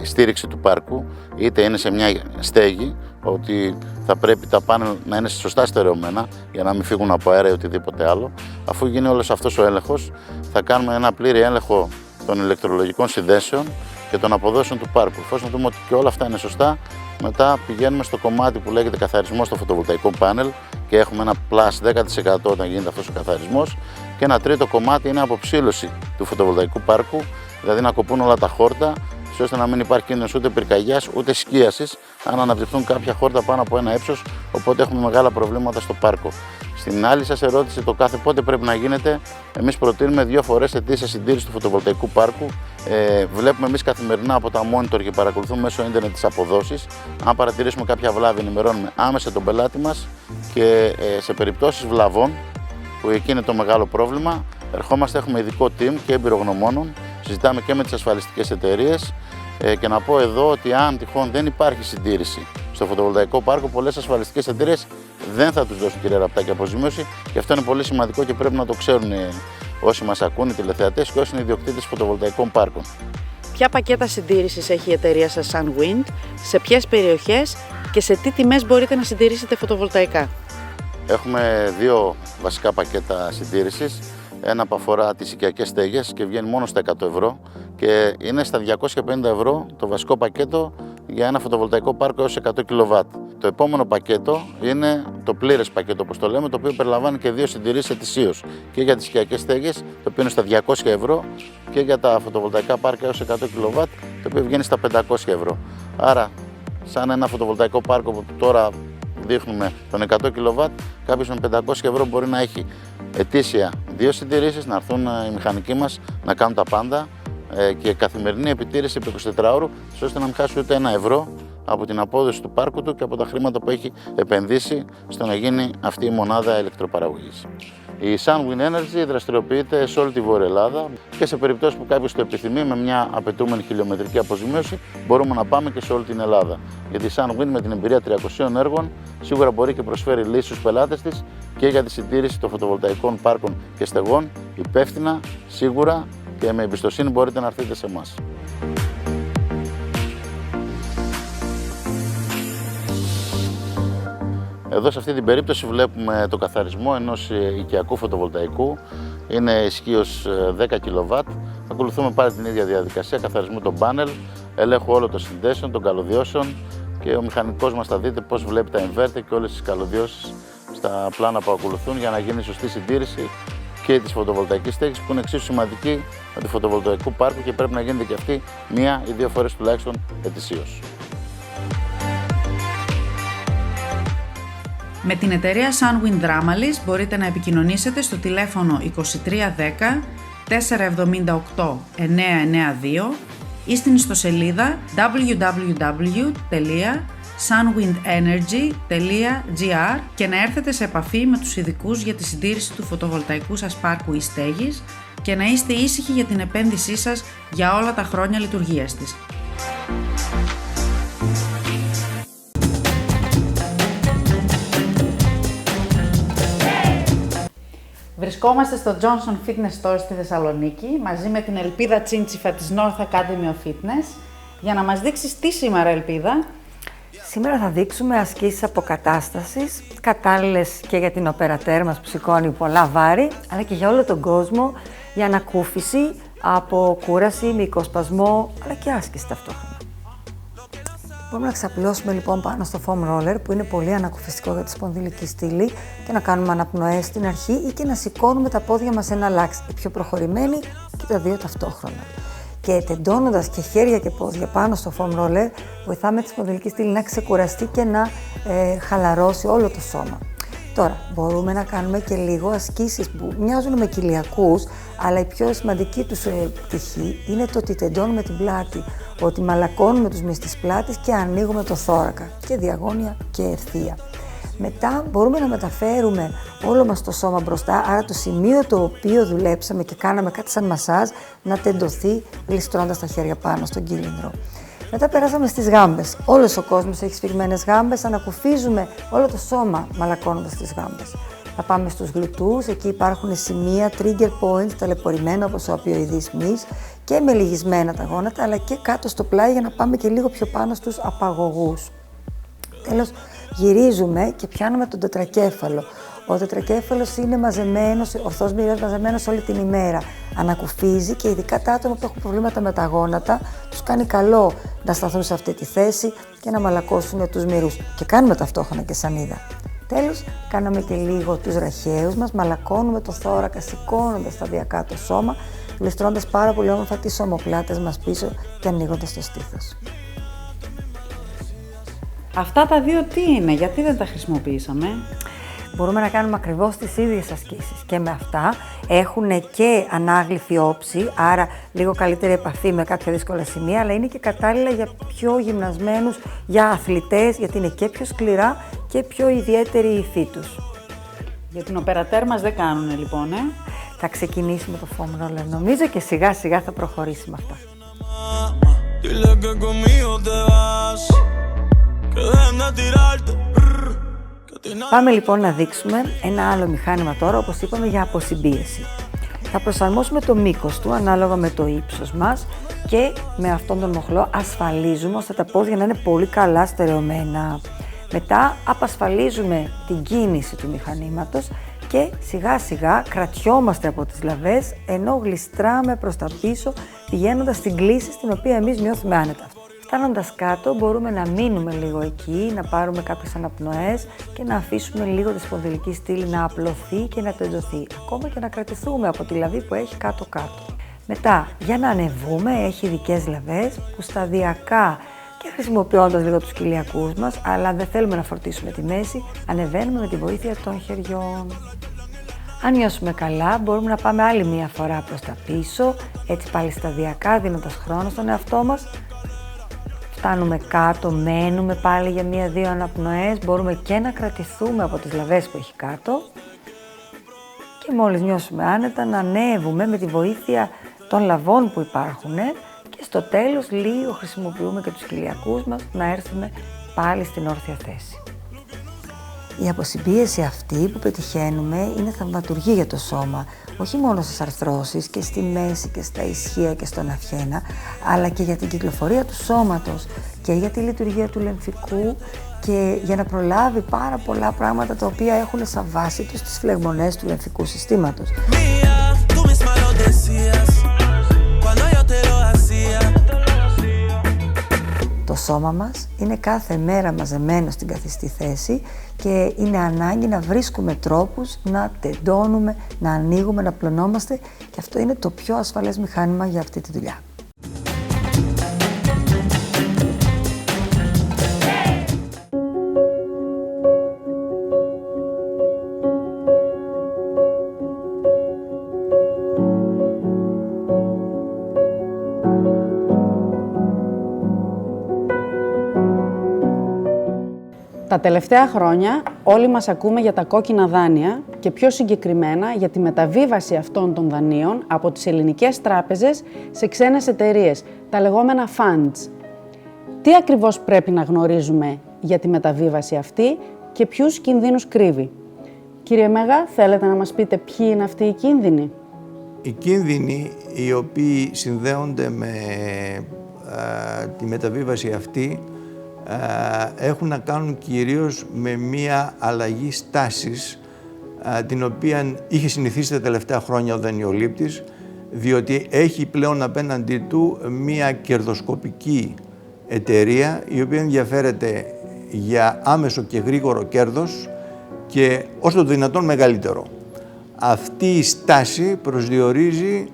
στήριξη του πάρκου, είτε είναι σε μια στέγη, ότι θα πρέπει τα πάνελ να είναι σωστά στερεωμένα για να μην φύγουν από αέρα ή οτιδήποτε άλλο. Αφού γίνει όλος αυτός ο έλεγχος, θα κάνουμε ένα πλήρη έλεγχο των ηλεκτρολογικών συνδέσεων και των αποδόσεων του πάρκου. Εφόσον δούμε ότι και όλα αυτά είναι σωστά, μετά πηγαίνουμε στο κομμάτι που λέγεται καθαρισμό στο φωτοβολταϊκό πάνελ και έχουμε ένα plus 10% όταν γίνεται αυτός ο καθαρισμός. Και ένα τρίτο κομμάτι είναι αποψήλωση του φωτοβολταϊκού πάρκου, δηλαδή να κοπούν όλα τα χόρτα, ώστε να μην υπάρχει κίνδυνος ούτε πυρκαγιάς ούτε σκίασης, αν αναπτυχθούν κάποια χόρτα πάνω από ένα ύψος, οπότε έχουμε μεγάλα προβλήματα στο πάρκο. Στην άλλη σας ερώτηση, το κάθε πότε πρέπει να γίνεται, εμείς προτείνουμε 2 φορές ετήσια συντήρηση του φωτοβολταϊκού πάρκου. Βλέπουμε εμείς καθημερινά από τα monitor και παρακολουθούμε μέσω ίντερνετ τις αποδόσεις. Αν παρατηρήσουμε κάποια βλάβη, ενημερώνουμε άμεσα τον πελάτη μας και σε περιπτώσεις βλαβών, που εκεί είναι το μεγάλο πρόβλημα, ερχόμαστε, έχουμε ειδικό team και εμπειρογνωμόνων, συζητάμε και με τις ασφαλιστικές εταιρείες και να πω εδώ ότι αν τυχόν δεν υπάρχει συντήρηση στο φωτοβολταϊκό πάρκο, πολλές ασφαλιστικές εταιρείες δεν θα τους δώσουν, κυρία Ραπτάκη, αποζημίωση και αυτό είναι πολύ σημαντικό και πρέπει να το ξέρουν όσοι μας ακούν, οι τηλεθεατές και όσοι είναι ιδιοκτήτες φωτοβολταϊκών πάρκων. Ποια πακέτα συντήρησης έχει η εταιρεία σας Sunwind, σε ποιες περιοχές και σε τι τιμές μπορείτε να συντηρήσετε φωτοβολταϊκά? Έχουμε 2 βασικά πακέτα συντήρησης. Ένα που αφορά τις οικιακές στέγες και βγαίνει μόνο στα 100 ευρώ και είναι στα 250 ευρώ το βασικό πακέτο για ένα φωτοβολταϊκό πάρκο έως 100 kW. Το επόμενο πακέτο είναι το πλήρες πακέτο, όπως το λέμε, το οποίο περιλαμβάνει και 2 συντηρήσεις ετησίως και για τις οικιακές στέγες, το οποίο είναι στα 200 ευρώ, και για τα φωτοβολταϊκά πάρκα έως 100 kW, το οποίο βγαίνει στα 500 ευρώ. Άρα, σαν ένα φωτοβολταϊκό πάρκο που τώρα δείχνουμε τον 100 kW, κάποιος με 500 ευρώ μπορεί να έχει ετήσια 2 συντηρήσεις, να έρθουν οι μηχανικοί μας να κάνουν τα πάντα και καθημερινή επιτήρηση επί 24 ώρου, ώστε να μην χάσει ούτε 1 ευρώ από την απόδοση του πάρκου του και από τα χρήματα που έχει επενδύσει στο να γίνει αυτή η μονάδα ηλεκτροπαραγωγής. Η Sunwind Energy δραστηριοποιείται σε όλη τη Βόρεια Ελλάδα και σε περιπτώσεις που κάποιος το επιθυμεί, με μια απαιτούμενη χιλιομετρική αποζημίωση, μπορούμε να πάμε και σε όλη την Ελλάδα. Γιατί η Sunwind, με την εμπειρία 300 έργων, σίγουρα μπορεί και προσφέρει λύσεις στους πελάτες της και για τη συντήρηση των φωτοβολταϊκών πάρκων και στεγών, υπεύθυνα, σίγουρα και με εμπιστοσύνη μπορείτε να έρθετε σε εμάς. Εδώ σε αυτή την περίπτωση βλέπουμε το καθαρισμό ενός οικιακού φωτοβολταϊκού. Είναι ισχύος 10 kW. Ακολουθούμε πάλι την ίδια διαδικασία, καθαρισμού των πάνελ, έλεγχο όλων των συνδέσεων, των καλωδιώσεων, και ο μηχανικός μας θα δείτε πώς βλέπει τα inverter και όλες τις καλωδιώσεις στα πλάνα που ακολουθούν για να γίνει σωστή συντήρηση και της φωτοβολταϊκής στέγης, που είναι εξίσου σημαντική με του φωτοβολταϊκού πάρκου και πρέπει να γίνεται και αυτή 1 ή 2 φορές τουλάχιστον ετησίως. Με την εταιρεία Sunwind Dramalis μπορείτε να επικοινωνήσετε στο τηλέφωνο 2310 478 992 ή στην ιστοσελίδα www.sunwindenergy.gr και να έρθετε σε επαφή με τους ειδικούς για τη συντήρηση του φωτοβολταϊκού σας πάρκου ή στέγης και να είστε ήσυχοι για την επένδυσή σας για όλα τα χρόνια λειτουργίας της. Βρισκόμαστε στο Johnson Fitness Store στη Θεσσαλονίκη μαζί με την Ελπίδα Τσίντσιφα της North Academy of Fitness για να μας δείξεις τι σήμερα, Ελπίδα. Σήμερα θα δείξουμε ασκήσεις αποκατάστασης, κατάλληλες και για την οπερατέρ μας που σηκώνει πολλά βάρη, αλλά και για όλο τον κόσμο, για ανακούφιση από κούραση, μυϊκοσπασμό, αλλά και άσκηση ταυτόχρονα. Μπορούμε να ξαπλώσουμε λοιπόν πάνω στο foam roller που είναι πολύ ανακουφιστικό για τη σπονδυλική στήλη και να κάνουμε αναπνοές στην αρχή ή και να σηκώνουμε τα πόδια μας ένα λάξ, οι πιο προχωρημένοι και τα δύο ταυτόχρονα. Και τεντώνοντας και χέρια και πόδια πάνω στο foam roller βοηθάμε τη σπονδυλική στήλη να ξεκουραστεί και να χαλαρώσει όλο το σώμα. Τώρα, μπορούμε να κάνουμε και λίγο ασκήσεις που μοιάζουν με κοιλιακούς, αλλά η πιο σημαντική τους πτυχή είναι το ότι τεντώνουμε την πλάτη, ότι μαλακώνουμε τους μυς της πλάτης και ανοίγουμε το θώρακα, και διαγώνια και ευθεία. Μετά μπορούμε να μεταφέρουμε όλο μας το σώμα μπροστά, άρα το σημείο το οποίο δουλέψαμε και κάναμε κάτι σαν μασάζ να τεντωθεί γλιστρώντας τα χέρια πάνω στον κύλινδρο. Μετά περάσαμε στις γάμπες. Όλος ο κόσμος έχει σφιγμένες γάμπες, ανακουφίζουμε όλο το σώμα μαλακώνοντας τις γάμπες. Θα πάμε στους γλουτούς, εκεί υπάρχουν σημεία, trigger points, ταλαιπωρημένα όπως ο οπιοειδής μυς και με λυγισμένα τα γόνατα, αλλά και κάτω στο πλάι για να πάμε και λίγο πιο πάνω στους απαγωγούς. Τέλος, γυρίζουμε και πιάνουμε τον τετρακέφαλο. Ο τετρακέφαλος είναι μαζεμένος, ορθός μοιραίος μαζεμένος όλη την ημέρα. Ανακουφίζει και ειδικά τα άτομα που έχουν προβλήματα με τα γόνατα, τους κάνει καλό να σταθούν σε αυτή τη θέση και να μαλακώσουν τους μυρούς. Και κάνουμε ταυτόχρονα και σανίδα. Τέλος, κάναμε και λίγο τους ραχαίους μας, μαλακώνουμε το θώρακα, σηκώνοντας σταδιακά το σώμα, γλιστρώντας πάρα πολύ όμορφα τις ομοπλάτες μας πίσω και ανοίγοντας το στήθος. Αυτά τα δύο τι είναι, γιατί δεν τα χρησιμοποιήσαμε? Μπορούμε να κάνουμε ακριβώς τις ίδιες ασκήσεις και με αυτά έχουν και ανάγλυφη όψη, άρα λίγο καλύτερη επαφή με κάποια δύσκολα σημεία, αλλά είναι και κατάλληλα για πιο γυμνασμένους, για αθλητές, γιατί είναι και πιο σκληρά και πιο ιδιαίτερη η υφή τους. Για την οπερατέρ μας δεν κάνουνε λοιπόν, Θα ξεκινήσει με το foam roller νομίζω και σιγά σιγά θα προχωρήσει με αυτά. Πάμε λοιπόν να δείξουμε ένα άλλο μηχάνημα τώρα, όπως είπαμε, για αποσυμπίεση. Θα προσαρμόσουμε το μήκος του ανάλογα με το ύψος μας και με αυτόν τον μοχλό ασφαλίζουμε ώστε τα πόδια να είναι πολύ καλά στερεωμένα. Μετά απασφαλίζουμε την κίνηση του μηχανήματος και σιγά σιγά κρατιόμαστε από τις λαβές ενώ γλιστράμε προς τα πίσω πηγαίνοντας στην κλίση στην οποία εμείς νιώθουμε άνετα. Φτάνοντας κάτω μπορούμε να μείνουμε λίγο εκεί, να πάρουμε κάποιες αναπνοές και να αφήσουμε λίγο τη σπονδυλική στήλη να απλωθεί και να τεντωθεί. Ακόμα και να κρατηθούμε από τη λαβή που έχει κάτω-κάτω. Μετά, για να ανεβούμε, έχει ειδικές λαβές που σταδιακά και χρησιμοποιώντας λίγο τους κοιλιακούς μας, αλλά δεν θέλουμε να φορτίσουμε τη μέση, ανεβαίνουμε με τη βοήθεια των χεριών. Αν νιώσουμε καλά, μπορούμε να πάμε άλλη μία φορά προς τα πίσω, έτσι πάλι σταδιακά, δίνοντας χρόνο στον εαυτό μας. Φτάνουμε κάτω, μένουμε πάλι για 1-2 αναπνοές, μπορούμε και να κρατηθούμε από τις λαβές που έχει κάτω και μόλις νιώσουμε άνετα να ανέβουμε με τη βοήθεια των λαβών που υπάρχουν και στο τέλος λίγο χρησιμοποιούμε και τους κοιλιακούς μας να έρθουμε πάλι στην όρθια θέση. Η αποσυμπίεση αυτή που πετυχαίνουμε είναι θαυματουργή για το σώμα, όχι μόνο στις αρθρώσεις και στη μέση και στα ισχύα και στον αυχένα, αλλά και για την κυκλοφορία του σώματος και για τη λειτουργία του λεμφικού και για να προλάβει πάρα πολλά πράγματα τα οποία έχουν σαν βάση τους τις φλεγμονές του λεμφικού συστήματος. Το Το σώμα μας είναι κάθε μέρα μαζεμένο στην καθιστή θέση και είναι ανάγκη να βρίσκουμε τρόπους να τεντώνουμε, να ανοίγουμε, να πλωνόμαστε και αυτό είναι το πιο ασφαλές μηχάνημα για αυτή τη δουλειά. Τα τελευταία χρόνια όλοι μας ακούμε για τα κόκκινα δάνεια και πιο συγκεκριμένα για τη μεταβίβαση αυτών των δανείων από τις ελληνικές τράπεζες σε ξένες εταιρείες, τα λεγόμενα funds. Τι ακριβώς πρέπει να γνωρίζουμε για τη μεταβίβαση αυτή και ποιους κινδύνους κρύβει? Κύριε Μέγα, θέλετε να μας πείτε ποιοι είναι αυτοί οι κίνδυνοι? Οι κίνδυνοι οι οποίοι συνδέονται με τη μεταβίβαση αυτή έχουν να κάνουν κυρίως με μία αλλαγή στάσης την οποία είχε συνηθίσει τα τελευταία χρόνια ο δανειολήπτης, διότι έχει πλέον απέναντί του μία κερδοσκοπική εταιρεία η οποία ενδιαφέρεται για άμεσο και γρήγορο κέρδος και όσο το δυνατόν μεγαλύτερο. Αυτή η στάση προσδιορίζει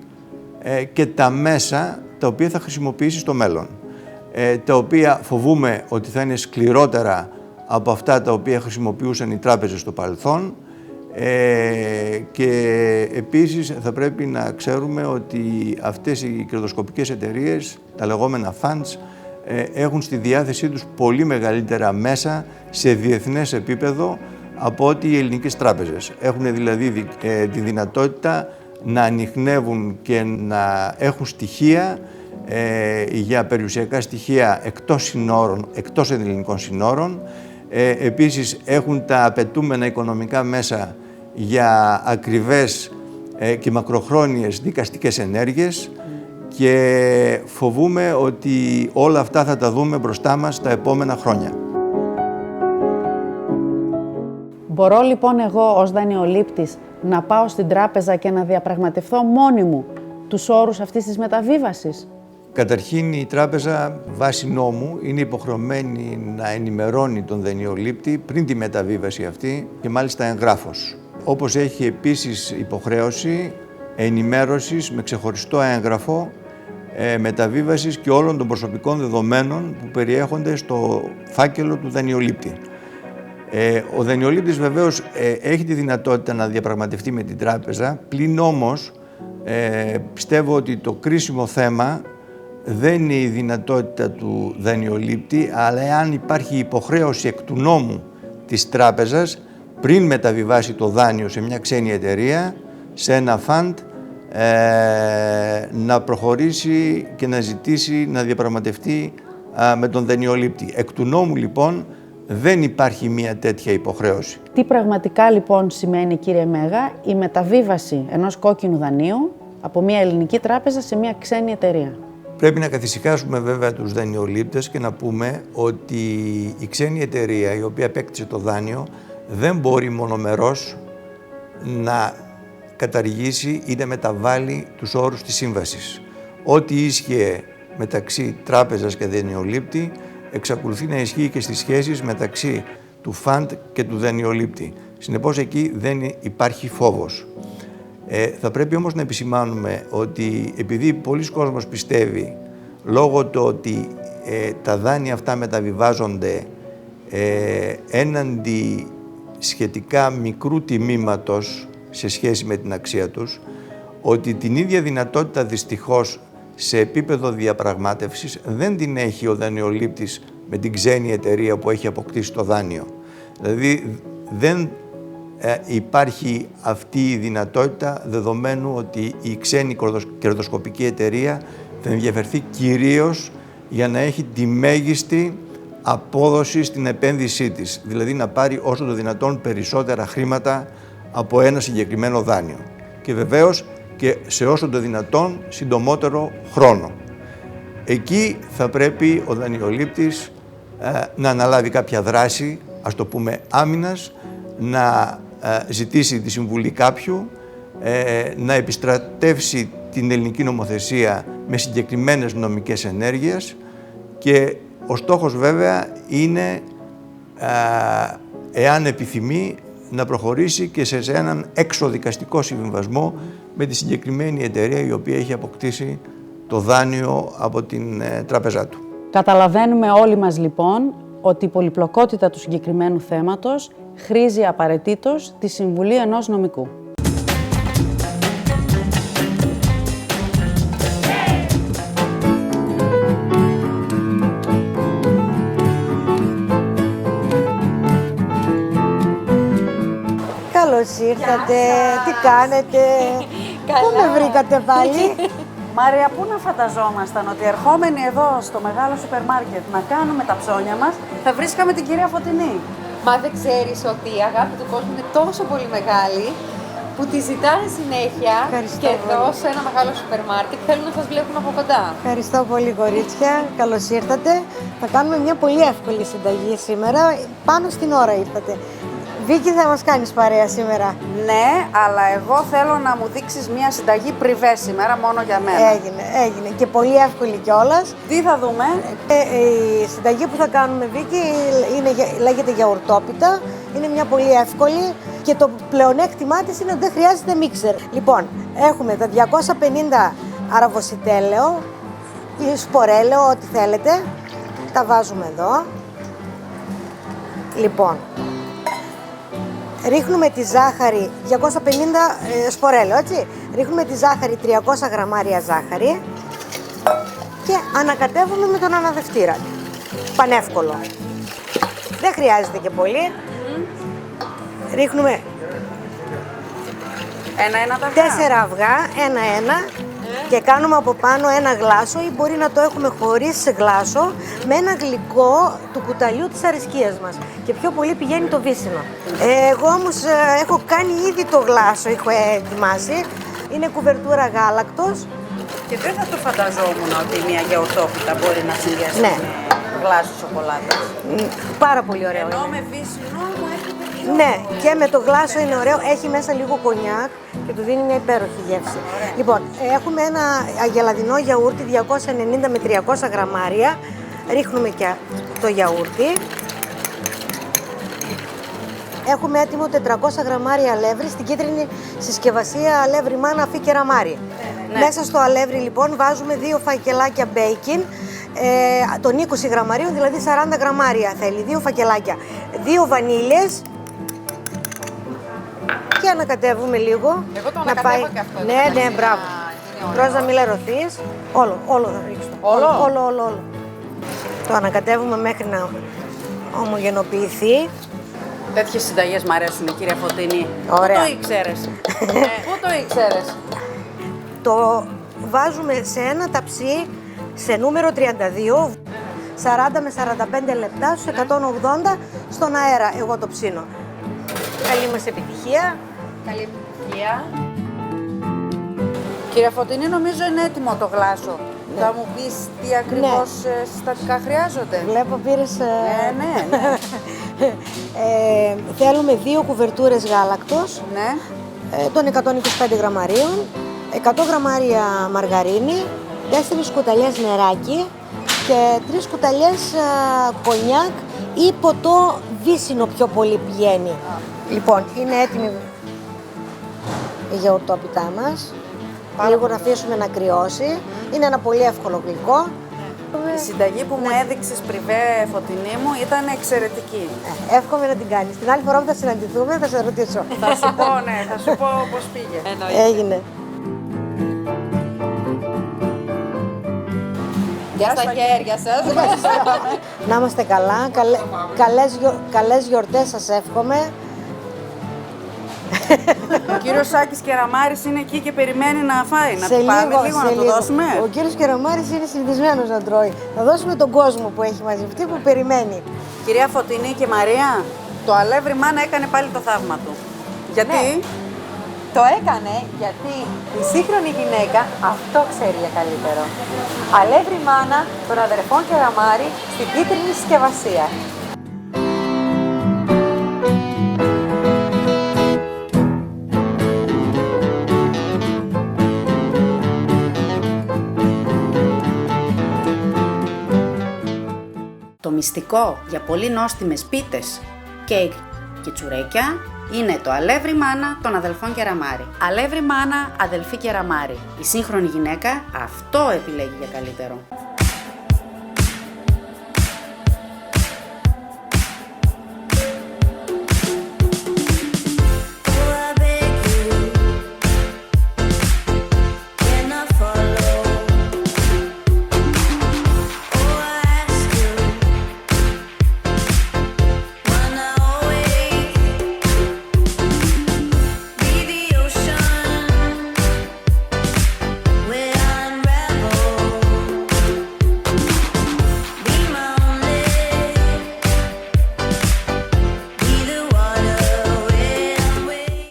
και τα μέσα τα οποία θα χρησιμοποιήσει στο μέλλον, τα οποία φοβούμε ότι θα είναι σκληρότερα από αυτά τα οποία χρησιμοποιούσαν οι τράπεζες στο παρελθόν και επίσης θα πρέπει να ξέρουμε ότι αυτές οι κερδοσκοπικές εταιρείες, τα λεγόμενα funds, έχουν στη διάθεσή τους πολύ μεγαλύτερα μέσα σε διεθνές επίπεδο από ό,τι οι ελληνικές τράπεζες. Έχουν δηλαδή τη δυνατότητα να ανιχνεύουν και να έχουν στοιχεία για περιουσιακά στοιχεία εκτός συνόρων, εκτός ελληνικών συνόρων. Επίσης έχουν τα απαιτούμενα οικονομικά μέσα για ακριβές και μακροχρόνιες δικαστικές ενέργειες και φοβούμε ότι όλα αυτά θα τα δούμε μπροστά μας τα επόμενα χρόνια. Μπορώ λοιπόν εγώ ως δανειολήπτης να πάω στην τράπεζα και να διαπραγματευτώ μόνη μου τους όρους αυτής της μεταβίβασης? Καταρχήν η τράπεζα βάσει νόμου είναι υποχρεωμένη να ενημερώνει τον δανειολήπτη πριν τη μεταβίβαση αυτή και μάλιστα εγγράφως. Όπως έχει επίσης υποχρέωση ενημέρωσης με ξεχωριστό έγγραφο μεταβίβασης και όλων των προσωπικών δεδομένων που περιέχονται στο φάκελο του δανειολήπτη. Ο δανειολήπτης βεβαίως έχει τη δυνατότητα να διαπραγματευτεί με την τράπεζα, πλην όμως πιστεύω ότι το κρίσιμο θέμα δεν είναι η δυνατότητα του δανειολήπτη, αλλά εάν υπάρχει υποχρέωση εκ του νόμου της τράπεζας πριν μεταβιβάσει το δάνειο σε μια ξένη εταιρεία, σε ένα φαντ, να προχωρήσει και να ζητήσει να διαπραγματευτεί με τον δανειολήπτη. Εκ του νόμου λοιπόν δεν υπάρχει μια τέτοια υποχρέωση. Τι πραγματικά λοιπόν σημαίνει, κύριε Μέγα, η μεταβίβαση ενός κόκκινου δανείου από μια ελληνική τράπεζα σε μια ξένη εταιρεία? Πρέπει να καθησυχάσουμε βέβαια τους δανειολήπτες και να πούμε ότι η ξένη εταιρεία η οποία απέκτησε το δάνειο δεν μπορεί μονομερώς να καταργήσει ή να μεταβάλει τους όρους της σύμβασης. Ό,τι ίσχυε μεταξύ τράπεζας και δανειολήπτη εξακολουθεί να ισχύει και στις σχέσεις μεταξύ του φαντ και του δανειολήπτη. Συνεπώς εκεί δεν υπάρχει φόβος. Θα πρέπει όμως να επισημάνουμε ότι επειδή πολλοί κόσμος πιστεύει λόγω του ότι τα δάνεια αυτά μεταβιβάζονται έναντι σχετικά μικρού τιμήματος σε σχέση με την αξία τους, ότι την ίδια δυνατότητα δυστυχώς σε επίπεδο διαπραγμάτευσης δεν την έχει ο δανειολήπτης με την ξένη εταιρεία που έχει αποκτήσει το δάνειο. Δηλαδή δεν υπάρχει αυτή η δυνατότητα δεδομένου ότι η ξένη κερδοσκοπική εταιρεία θα ενδιαφερθεί κυρίως για να έχει τη μέγιστη απόδοση στην επένδυσή της, δηλαδή να πάρει όσο το δυνατόν περισσότερα χρήματα από ένα συγκεκριμένο δάνειο και βεβαίως και σε όσο το δυνατόν συντομότερο χρόνο. Εκεί θα πρέπει ο δανειολήπτης να αναλάβει κάποια δράση, ας το πούμε άμυνας, να ζητήσει τη συμβουλή κάποιου, να επιστρατεύσει την ελληνική νομοθεσία με συγκεκριμένες νομικές ενέργειες και Ο στόχος βέβαια είναι, εάν επιθυμεί, να προχωρήσει και σε έναν εξωδικαστικό συμβιβασμό με τη συγκεκριμένη εταιρεία η οποία έχει αποκτήσει το δάνειο από την τράπεζά του. Καταλαβαίνουμε όλοι μας λοιπόν ότι η πολυπλοκότητα του συγκεκριμένου θέματος χρήζει απαραίτητος τη συμβουλή ενός νομικού. Καλώς ήρθατε, τι κάνετε, πού με βρήκατε πάλι? Μάρια, πού να φανταζόμασταν ότι ερχόμενοι εδώ στο μεγάλο σούπερ μάρκετ να κάνουμε τα ψώνια μας, θα βρίσκαμε την κυρία Φωτεινή. Μα δεν ξέρεις ότι η αγάπη του κόσμου είναι τόσο πολύ μεγάλη που τη ζητάνε συνέχεια. Ευχαριστώ και εδώ πολύ. σε ένα μεγάλο σούπερ μάρκετ θέλουν να σας βλέπουν από κοντά. Ευχαριστώ πολύ κορίτσια, καλώς ήρθατε. Θα κάνουμε μια πολύ εύκολη συνταγή σήμερα, πάνω στην ώρα ήρθατε. Βίκη, θα μας κάνεις παρέα σήμερα? Ναι, αλλά εγώ θέλω να μου δείξεις μια συνταγή πριβέ σήμερα, μόνο για μένα. Έγινε και πολύ εύκολη κιόλας. Τι θα δούμε? Η συνταγή που θα κάνουμε, Βίκη, λέγεται γιαουρτόπιτα. Είναι μια πολύ εύκολη και το πλεονέκτημά της είναι ότι δεν χρειάζεται μίξερ. Λοιπόν, έχουμε τα 250 αραβοσιτέλαιο ή σπορέλαιο, ό,τι θέλετε. Τα βάζουμε εδώ. Λοιπόν, ρίχνουμε τη ζάχαρη, 250 σπορέλαιο, έτσι. Ρίχνουμε τη ζάχαρη, 300 γραμμάρια ζάχαρη και ανακατεύουμε με τον αναδευτήρα. Πανεύκολο. Δεν χρειάζεται και πολύ. Ρίχνουμε ένα-ένα τα αυγά. 4 αυγά, ένα-ένα. Και κάνουμε από πάνω ένα γλάσο ή μπορεί να το έχουμε χωρίς γλάσο με ένα γλυκό του κουταλιού της αρισκίας μας. Και πιο πολύ πηγαίνει το βύσσινο. Εγώ όμως έχω κάνει ήδη το γλάσο, έχω ετοιμάσει. Είναι κουβερτούρα γάλακτος. Και δεν θα το φανταζόμουν ότι μια γιαουρτόπιτα μπορεί να συνδυαστεί με γλάσο σοκολάτας. Πάρα πολύ ωραίο. Ενώ είναι. με βύσσινο μου έρχεται πιο... Ναι, και με το γλάσο είναι ωραίο. Έχει μέσα λίγο κονιάκ και του δίνει μια υπέροχη γεύση. Λοιπόν, έχουμε ένα αγελαδινό γιαούρτι 290 με 300 γραμμάρια. Ρίχνουμε και το γιαούρτι. Έχουμε έτοιμο 400 γραμμάρια αλεύρι. Στην κίτρινη συσκευασία αλεύρι μάνα αφή και ραμάρι. Ναι. Μέσα στο αλεύρι λοιπόν βάζουμε 2 φακελάκια μπέικιν των 20 γραμμαρίων, δηλαδή 40 γραμμάρια θέλει, 2 φακελάκια, 2 βανίλιες και ανακατεύουμε λίγο. Εγώ το ανακατεύω και αυτό. Ναι, μπράβο. Τρως να μην λερωθείς. Όλο θα ρίξω. Όλο. Το ανακατεύουμε μέχρι να ομογενοποιηθεί. Τέτοιες συνταγές μ' αρέσουν, κυρία Φωτεινή. Ωραία. Πού το ήξερες? Πού το ήξερες? Το βάζουμε σε ένα ταψί σε νούμερο 32, 40 με 45 λεπτά στους 180 στον αέρα. Εγώ το ψήνω. Καλή μας επιτυχία. Καλή επιτυχία. Κυρία Φωτεινή, νομίζω είναι έτοιμο το γλάσο. Ναι. Θα μου πεις τι ακριβώς συστατικά χρειάζονται? Βλέπω πήρες... Ναι. Θέλουμε 2 κουβερτούρες γάλακτος, ναι. Των 125 γραμμαρίων, 100 γραμμάρια μαργαρίνη, 4 κουταλιές νεράκι και 3 κουταλιές κονιάκ ή ποτό βύσσινο πιο πολύ πηγαίνει. Λοιπόν, είναι έτοιμη η γιαουρτόπιτά μας. Λίγο να αφήσουμε να κρυώσει. Είναι ένα πολύ εύκολο γλυκό. Η συνταγή που μου έδειξες πριβέ, Φωτεινή μου, ήταν εξαιρετική. Εύχομαι να την κάνεις. Την άλλη φορά που θα συναντηθούμε θα σε ρωτήσω. Θα σου πω, ναι, θα σου πω πώς πήγε. Έγινε. Γεια στα χέρια σας. Να είμαστε καλά. Καλές γιορτές σας εύχομαι. Ο κύριος Σάκης Κεραμάρης είναι εκεί και περιμένει να φάει. Να του πάμε λίγο να του δώσουμε. Ο κύριος Κεραμάρης είναι συνηθισμένος να τρώει. Θα δώσουμε τον κόσμο που έχει μαζευτεί, που περιμένει. Κυρία Φωτεινή και Μαρία, το αλεύρι μάνα έκανε πάλι το θαύμα του. Γιατί? Ναι. Το έκανε γιατί η σύγχρονη γυναίκα αυτό ξέρει για καλύτερο. Αλεύρι μάνα των αδερφών Κεραμάρη στην κίτρινη συσκευασία. μυστικό για πολύ νόστιμες πίτες, κέικ και τσουρέκια είναι το αλεύρι μάνα των αδελφών Κεραμάρη. Αλεύρι μάνα, αδελφή Κεραμάρη. Η σύγχρονη γυναίκα αυτό επιλέγει για καλύτερο.